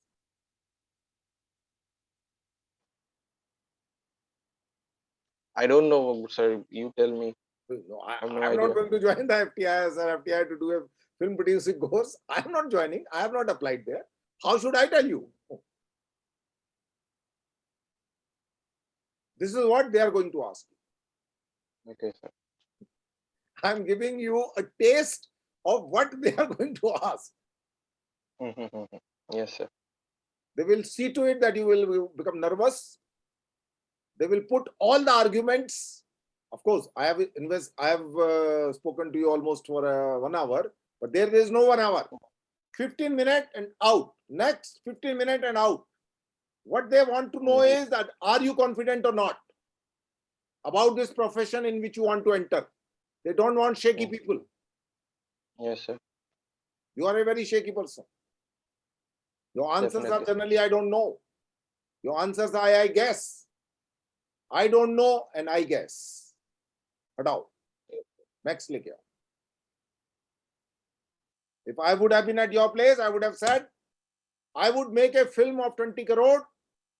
I don't know, sir. You tell me. No, I have no I'm not idea. going to join the FTI, SRFTI to do a film producing course. I'm not joining. I have not applied there. How should I tell you? This is what they are going to ask you. Okay, sir. I'm giving you a taste of what they are going to ask. Yes, sir. They will see to it that you will become nervous. They will put all the arguments. Of course, I have spoken to you almost for 1 hour, but there is no 1 hour. 15 minutes and out. Next 15 minutes and out. What they want to know is that are you confident or not about this profession in which you want to enter? They don't want shaky people. Yes, sir. You are a very shaky person. Your answers Definitely. are generally, I don't know. Your answers are, I guess. I don't know and I guess. Hataओ. Next click here. If I would have been at your place, I would have said, I would make a film of 20 crore.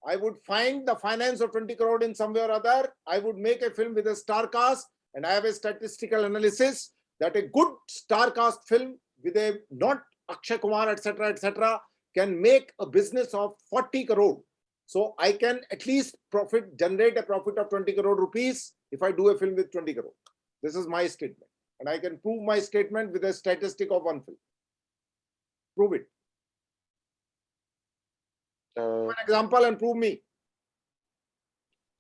I would find the finance of 20 crore in some way or other. I would make a film with a star cast, and I have a statistical analysis that a good star cast film with a not Akshay Kumar, etc., can make a business of 40 crore. So I can at least generate a profit of 20 crore rupees if I do a film with 20 crore. This is my statement. And I can prove my statement with a statistic of one film. Prove it. An example and prove me.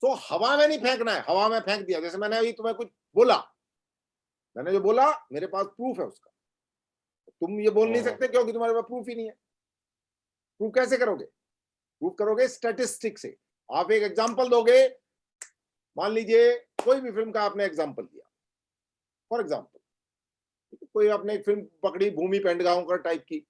तो हवा में नहीं फेंकना है, हवा में फेंक दिया. जैसे मैंने अभी तुम्हें कुछ बोला, मैंने जो बोला मेरे पास प्रूफ है उसका. तुम ये बोल नहीं सकते क्योंकि तुम्हारे पास प्रूफ ही नहीं है. प्रूफ कैसे करोगे? प्रूफ करोगे स्टैटिस्टिक से. आप एक एग्जांपल दोगे, मान लीजिए कोई भी फिल्म का आपने एग्जांपल दिया. फॉर एग्जांपल कोई आपने एक फिल्म पकड़ी भूमि पेंडगांवकर टाइप की,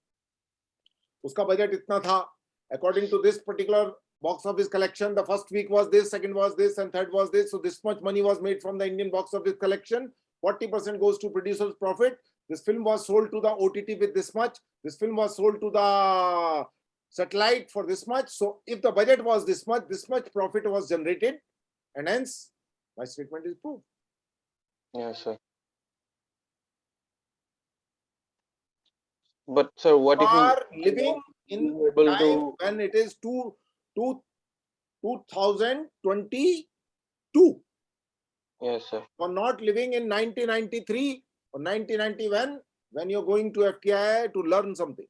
उसका बजट इतना था. According to this particular box office collection, the first week was this, second was this, and third was this. So this much money was made from the Indian box office collection. 40% goes to producer's profit. This film was sold to the OTT with this much. This film was sold to the satellite for this much. So if the budget was this much profit was generated, and hence my statement is proved. Yes, sir. But sir, what You if you are living in able time to when it is 2022. Yes, sir. You are not living in 1993 or 1991 when you're going to FTII to learn something.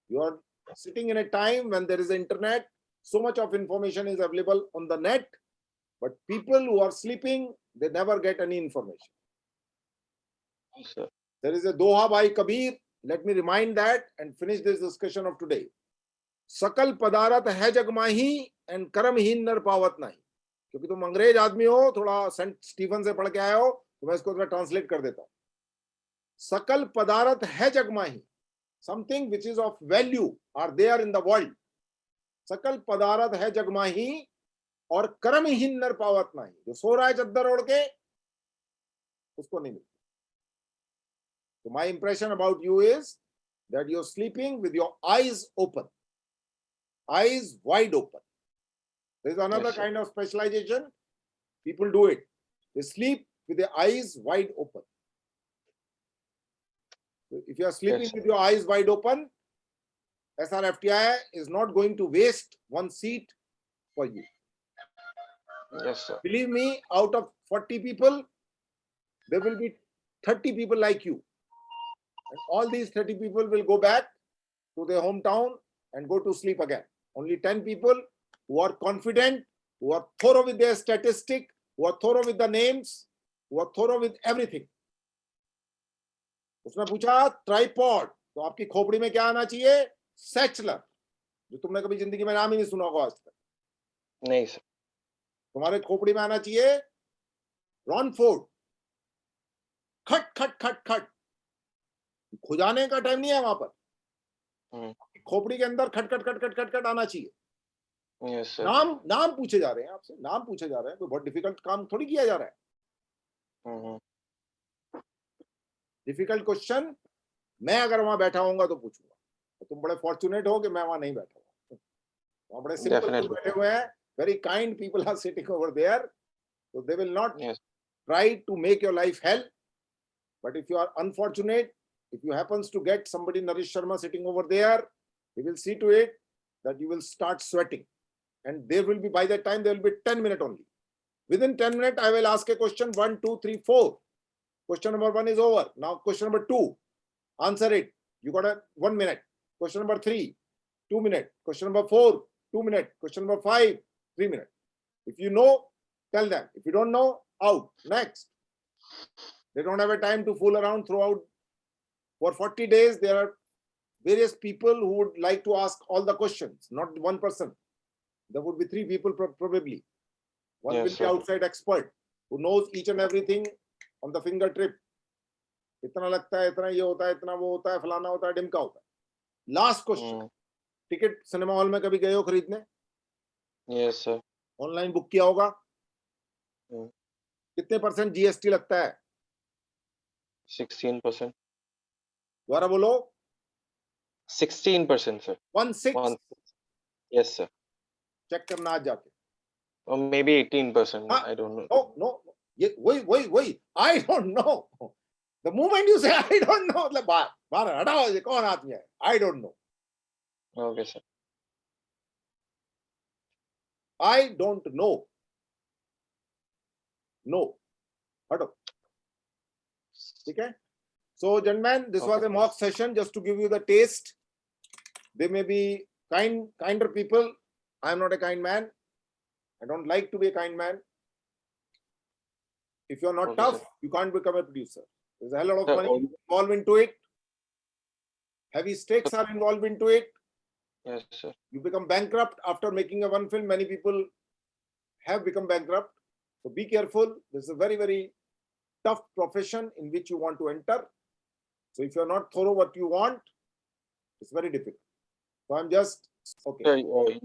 You are sitting in a time when there is internet. So much of information is available on the net, but people who are sleeping, they never get any information. Yes, sir. There is a Doha by Kabir. Let me remind that and finish this discussion of today. सकल पदारत है जग माही and कर्महीन नर पावत नहीं. क्योंकि तुम अंग्रेज आदमी हो, थोड़ा सेंट स्टीफन से पढ़ के आए हो, तो मैं इसको थोड़ा ट्रांसलेट कर देता हूं. सकल पदारत है जग माही, something which is of value are there in the world. सकल पदारत है जग माही और कर्महीन नर पावत नहीं. जो सो रहा है चद्दर ओढ़ के, उसको नहीं मिलता. So my impression about you is that you're sleeping with your eyes open. Eyes wide open. There is another kind of specialization. People do it. They sleep with their eyes wide open. So if you are sleeping with your eyes wide open, SRFTI is not going to waste one seat for you. Yes, sir. Believe me, out of 40 people, there will be 30 people like you. And all these 30 people will go back to their hometown and go to sleep again. Only 10 people who are confident, who are thorough with their statistic, who are thorough with the names, who are thorough with everything. उसने पूछा tripod, तो आपकी खोपड़ी में क्या आना चाहिए? सेचलर, जो तुमने कभी जिंदगी में नाम ही नहीं सुना होगा आज तक. नहीं सर। तुम्हारे खोपड़ी में आना चाहिए रॉन फोर्ड, खट खट खट खट, खुजाने का टाइम नहीं है वहां पर, खोपड़ी के अंदर खट खट खट खट खट खट आना चाहिए। Yes sir. नाम नाम पूछे जा रहे हैं आपसे, नाम पूछे जा रहे हैं, कोई बहुत डिफिकल्ट काम थोड़ी किया जा रहा है। डिफिकल्ट क्वेश्चन मैं अगर वहां बैठा होऊंगा तो पूछूंगा, तो तुम बड़े फॉर्चुनेट हो कि मैं वहां नहीं बैठा हुआ, वहां बड़े सिंपल लोग डेफिनेटली। बैठे हुए हैं, very kind people are sitting over there, so they will not yes. try to make your life hell. But if you are unfortunate, if you happens to get somebody Naresh Sharma sitting over there, he will see to it that you will start sweating, and there will be, by that time there will be 10 minutes only. Within 10 minutes I will ask a question 1 2 3 4. Question number 1 is over. Now question number 2, answer it, you got a 1 minute. Question number 3, 2 minutes. Question number 4, 2 minutes. Question number 5, 3 minutes. If you know, tell them. If you don't know, out. Next. They don't have a time to fool around throughout. For 40 days, there are various people who would like to ask all the questions, not one person. There would be 3 people probably. One Yes, will be sir. outside expert who knows each and everything on the finger trip. इतना लगता है, इतना ये होता है, इतना वो होता है, फलाना होता है, डिमका होता है. Last question, ticket cinema hall में कभी गए हो खरीदने? Yes sir. ऑनलाइन बुक किया होगा. कितने % जीएसटी लगता है? 16%। दोबारा बोलो. 16% सर। 16. Yes sir. चेक करना आज जाके. or maybe 18%. I don't know. No. ये वही I don't know. The moment you say I don't know, मतलब बाहर हटाओ, ये कौन आदमी है? I don't know. Okay sir. I don't know. No. हटो. ठीक है? So gentlemen, this was a mock session just to give you the taste. They may be kinder people. I am not a kind man. I don't like to be a kind man. If you are not tough, you can't become a producer. There's a hell lot of money involved into it. Heavy stakes are involved into it. Yes, sir. You become bankrupt after making a one film. Many people have become bankrupt. So be careful. This is a very, very tough profession in which you want to enter. So if you're not thorough what you want, it's very difficult. So I'm just okay.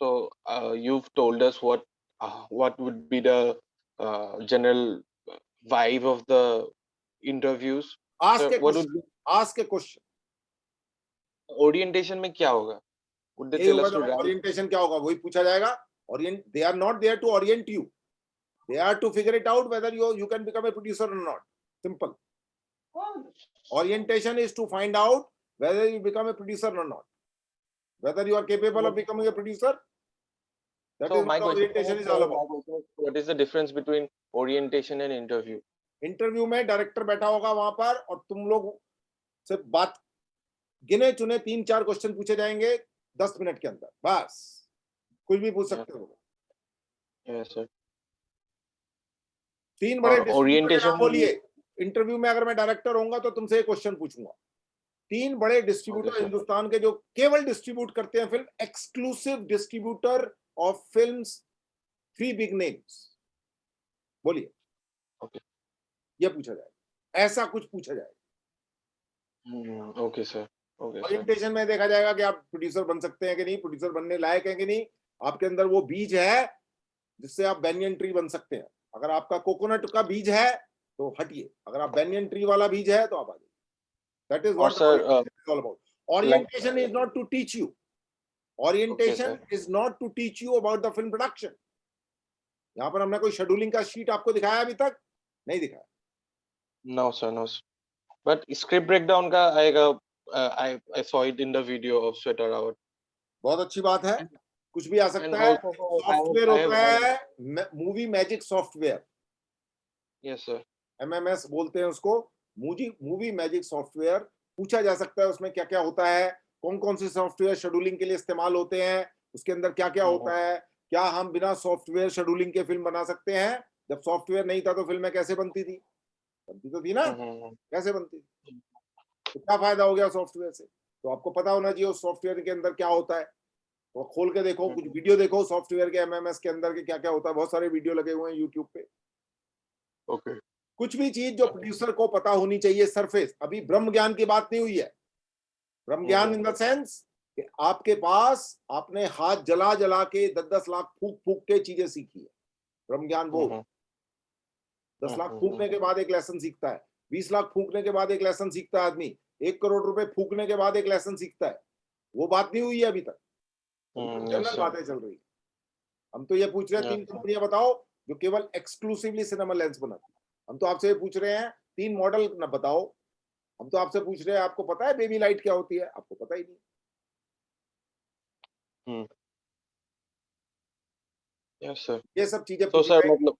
So you've told us what would be the general vibe of the interviews. Ask so a question. Ask a question. Orientation में क्या होगा? Would they tell us to write? Orientation क्या होगा? वही पूछा जाएगा. They are not there to orient you. They are to figure it out whether you can become a producer or not. Simple. Orientation is to find out whether you become a producer or not. Whether you are capable of becoming a producer. That is what orientation is all about. What is the difference between orientation and interview? Interview में director बैठा होगा वहां पर और तुम लोग से बात गिने चुने 3-4 क्वेश्चन पूछे जाएंगे 10 मिनट के अंदर. बस कुछ भी पूछ सकते हो. Yes sir. 3 बड़े ओरिएंटेशन बोलिए. इंटरव्यू में अगर मैं डायरेक्टर होऊंगा तो तुमसे एक क्वेश्चन पूछूंगा. 3 बड़े डिस्ट्रीब्यूटर हिंदुस्तान के जो केवल डिस्ट्रीब्यूट करते हैं film, exclusive distributor of films, 3 big names. बोलिए. ओके. ये पूछा जाएगा, ऐसा कुछ पूछा जाएगा. Okay sir. ओरिएंटेशन में देखा जाएगा कि आप प्रोड्यूसर बन सकते हैं कि नहीं, प्रोड्यूसर बनने लायक है कि नहीं, आपके अंदर वो बीज है जिससे आप बैनियन ट्री बन सकते हैं. अगर आपका कोकोनट का बीज है तो हटिए, अगर आप बैनियन ट्री वाला बीज है तो आप आ जाइए. That is what orientation is all about. Orientation is not to teach you. Orientation is not to teach you about the film production. यहाँ पर हमने कोई शेड्यूलिंग का शीट आपको दिखाया अभी तक? नहीं दिखाया. No sir, no sir. But script breakdown का आएगा. I saw it in the video of Sweater Out. बहुत अच्छी बात है. कुछ भी आ सकता है. सॉफ्टवेयर होता है movie magic software. Yes sir. MMS बोलते हैं उसको. मूवी मैजिक सॉफ्टवेयर पूछा जा सकता है उसमें क्या क्या होता है, कौन कौन से सॉफ्टवेयर शेड्यूलिंग के लिए इस्तेमाल होते हैं, उसके अंदर क्या क्या होता है, क्या हम बिना सॉफ्टवेयर शेड्यूलिंग के फिल्म बना सकते हैं. जब सॉफ्टवेयर नहीं था तो फिल्में कैसे बनती थी? बनती तो थी ना. कैसे बनती थी? तो क्या फायदा हो गया सॉफ्टवेयर से? तो आपको पता होना चाहिए उस सॉफ्टवेयर के अंदर क्या होता है. तो खोल के देखो, कुछ वीडियो देखो सॉफ्टवेयर के एमएमएस के अंदर के क्या क्या होता है, बहुत सारे वीडियो लगे हुए हैं यूट्यूब पे। ओके। कुछ भी चीज जो प्रोड्यूसर को पता होनी चाहिए सरफेस। अभी ब्रह्म ज्ञान की बात नहीं हुई है। ब्रह्म ज्ञान इन द सेंस कि आपके पास आपने हाथ जला जला के 10-10 लाख फूक फूक के चीजें सीखी है। ब्रह्म ज्ञान वो 10 लाख फूकने के बाद एक लेसन सीखता है, 20 लाख फूकने के बाद एक लेसन सीखता है आदमी, 1 करोड़ रुपए फूकने के बाद एक लेसन सीखता है। वो बात नहीं हुई है अभी तक, जनरल बातें चल रही है। हम तो ये पूछ रहे हैं 3 कंपनियां बताओ जो केवल एक्सक्लूसिवली सिनेमा लेंस बनाती है। हम तो आपसे ये पूछ रहे हैं 3 मॉडल न बताओ। हम तो आपसे पूछ रहे हैं आपको पता है बेबी लाइट क्या होती है? आपको पता ही नहीं। Yes sir. ये सब चीजें तो पूछी सर जाएंगी। मतलब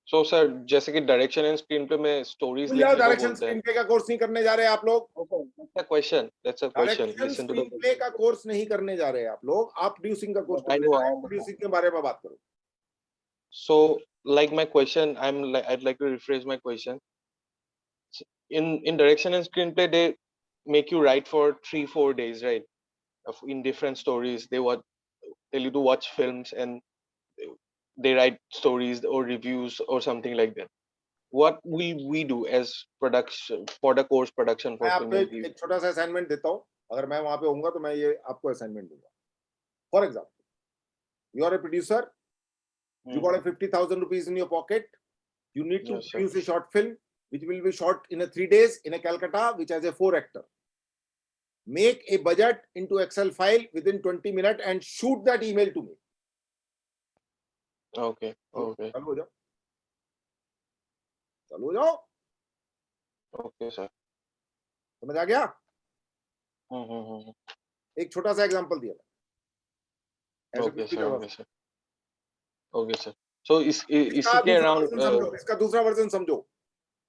सो सर जैसे कि डायरेक्शन एंड स्क्रीन प्ले में स्टोरीज लिखने को डायरेक्शन बोलते हैं। स्क्रीन प्ले का कोर्स नहीं करने जा रहे हैं आप लोग। That's a question direction listen to screenplay का कोर्स नहीं करने जा रहे हैं आप लोग, आप प्रोड्यूसिंग का कोर्स आई करने नो जा रहे आई हैं। प्रोड्यूसिंग के बारे में बात करो। So, like my question, I'd like to rephrase my question. In direction and screenplay, they make you write for 3-4 days, right? In different stories, tell you to watch films and they write stories or reviews or something like that. What will we do as production for the course production मैं for film आपको and TV? एक छोटा सा assignment देता हूँ। अगर मैं वहां पे होऊंगा तो मैं ये आपको असाइनमेंट दूंगा। For example, you are a producer, you got a 50,000 rupees in your pocket. You need to Yes, sir. produce a short film which will be shot in a 3 days in a Calcutta, which has a 4 actor. Make a budget into Excel file within 20 minutes and shoot that email to me. Okay, okay, चालू हो जाओ, चालू हो जाओ। okay, sir. समझ आ गया? Mm-hmm. एक छोटा सा एग्जांपल दिया ऐसे Okay, कुछ भी sir. करवा Okay, सकते sir. Okay, sir. So, हो। इसी के अराउंड इसका दूसरा वर्जन समझो।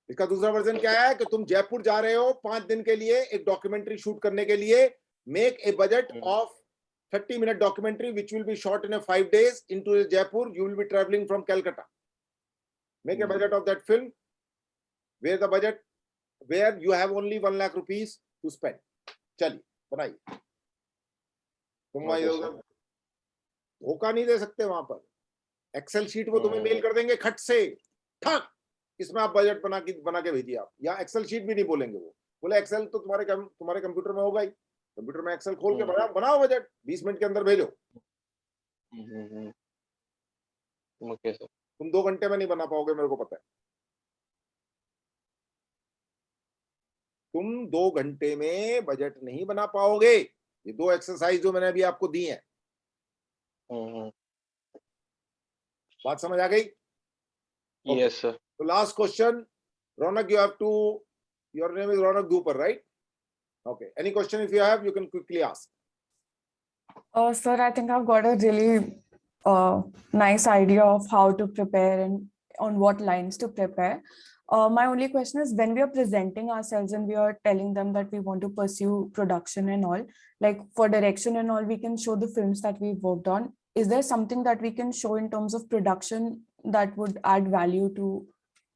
इसका दूसरा वर्जन क्या है कि तुम जयपुर जा रहे हो 5 दिन के लिए एक डॉक्यूमेंट्री शूट करने के लिए। Make a budget of 30-minute documentary which will be shot in a 5 days into Jaipur. You will be traveling from Calcutta. Make a budget of that film where you have only 1 lakh rupees to spend. चलिए बनाइए। तुम वहां इधर उधर धोखा नहीं दे सकते। वहां पर एक्सेल शीट वो तुम्हें मेल कर देंगे खट से, ठक इसमें आप बजट बना के भेजिए। आप या एक्सेल शीट भी नहीं बोलेंगे, वो बोले एक्सेल तो तुम्हारे कंप्यूटर में होगा ही। कंप्यूटर में एक्सेल खोल के बनाओ बजट, 20 मिनट के अंदर भेजो। Okay, sir. तुम 2 घंटे में नहीं बना पाओगे, मेरे को पता है। तुम 2 घंटे में बजट नहीं बना पाओगे। ये 2 एक्सरसाइज जो मैंने अभी आपको दी हैं, बात समझ आ गई? Yes, sir. तो last question, Raunak, your name is Raunak Dhupar, right? Okay. Any question if you have, you can quickly ask. Sir, I think I've got a really nice idea of how to prepare and on what lines to prepare. My only question is, when we are presenting ourselves and we are telling them that we want to pursue production and all, like for direction and all, we can show the films that we've worked on. Is there something that we can show in terms of production that would add value to?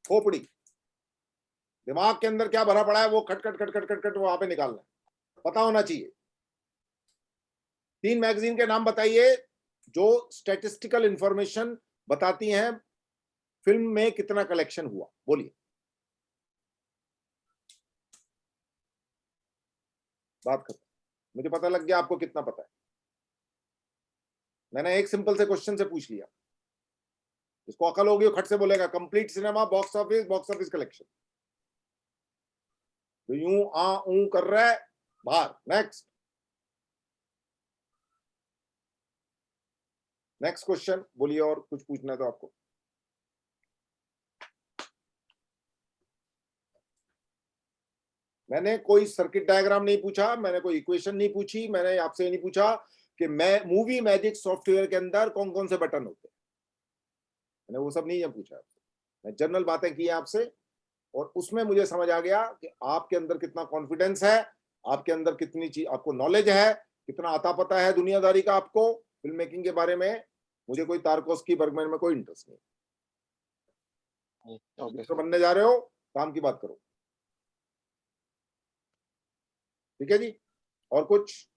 खोपड़ी, दिमाग के अंदर क्या भरा पड़ा है वो खट खट खट खट खट खट वहां पे निकालना है, पता होना चाहिए। 3 मैगजीन के नाम बताइए जो स्टैटिस्टिकल इंफॉर्मेशन बताती हैं फिल्म में कितना कलेक्शन हुआ, बोलिए। बात खत्म। मुझे पता लग गया आपको कितना पता है। मैंने एक सिंपल से क्वेश्चन से पूछ लिया। इसको अकल होगी खट से बोलेगा complete cinema box office collection. तो यूं ऊ कर रहा है बाहर। नेक्स्ट क्वेश्चन बोलिए, और कुछ पूछना है तो आपको। मैंने कोई सर्किट डायग्राम नहीं पूछा, मैंने कोई इक्वेशन नहीं पूछी, मैंने आपसे नहीं पूछा कि मैं मूवी मैजिक सॉफ्टवेयर के अंदर कौन कौन से बटन होते हैं। मैंने वो सब नहीं पूछा आपसे। मैं जनरल बातें की आपसे, और उसमें मुझे समझ आ गया कि आपके अंदर कितना कॉन्फिडेंस है, आपके अंदर कितनी चीज आपको नॉलेज है, कितना आता पता है दुनियादारी का आपको फिल्म मेकिंग के बारे में। मुझे कोई तारकोस्की बर्गमैन में कोई इंटरेस्ट नहीं। तो बनने जा रहे हो, काम की बात करो। ठीक है जी, और कुछ?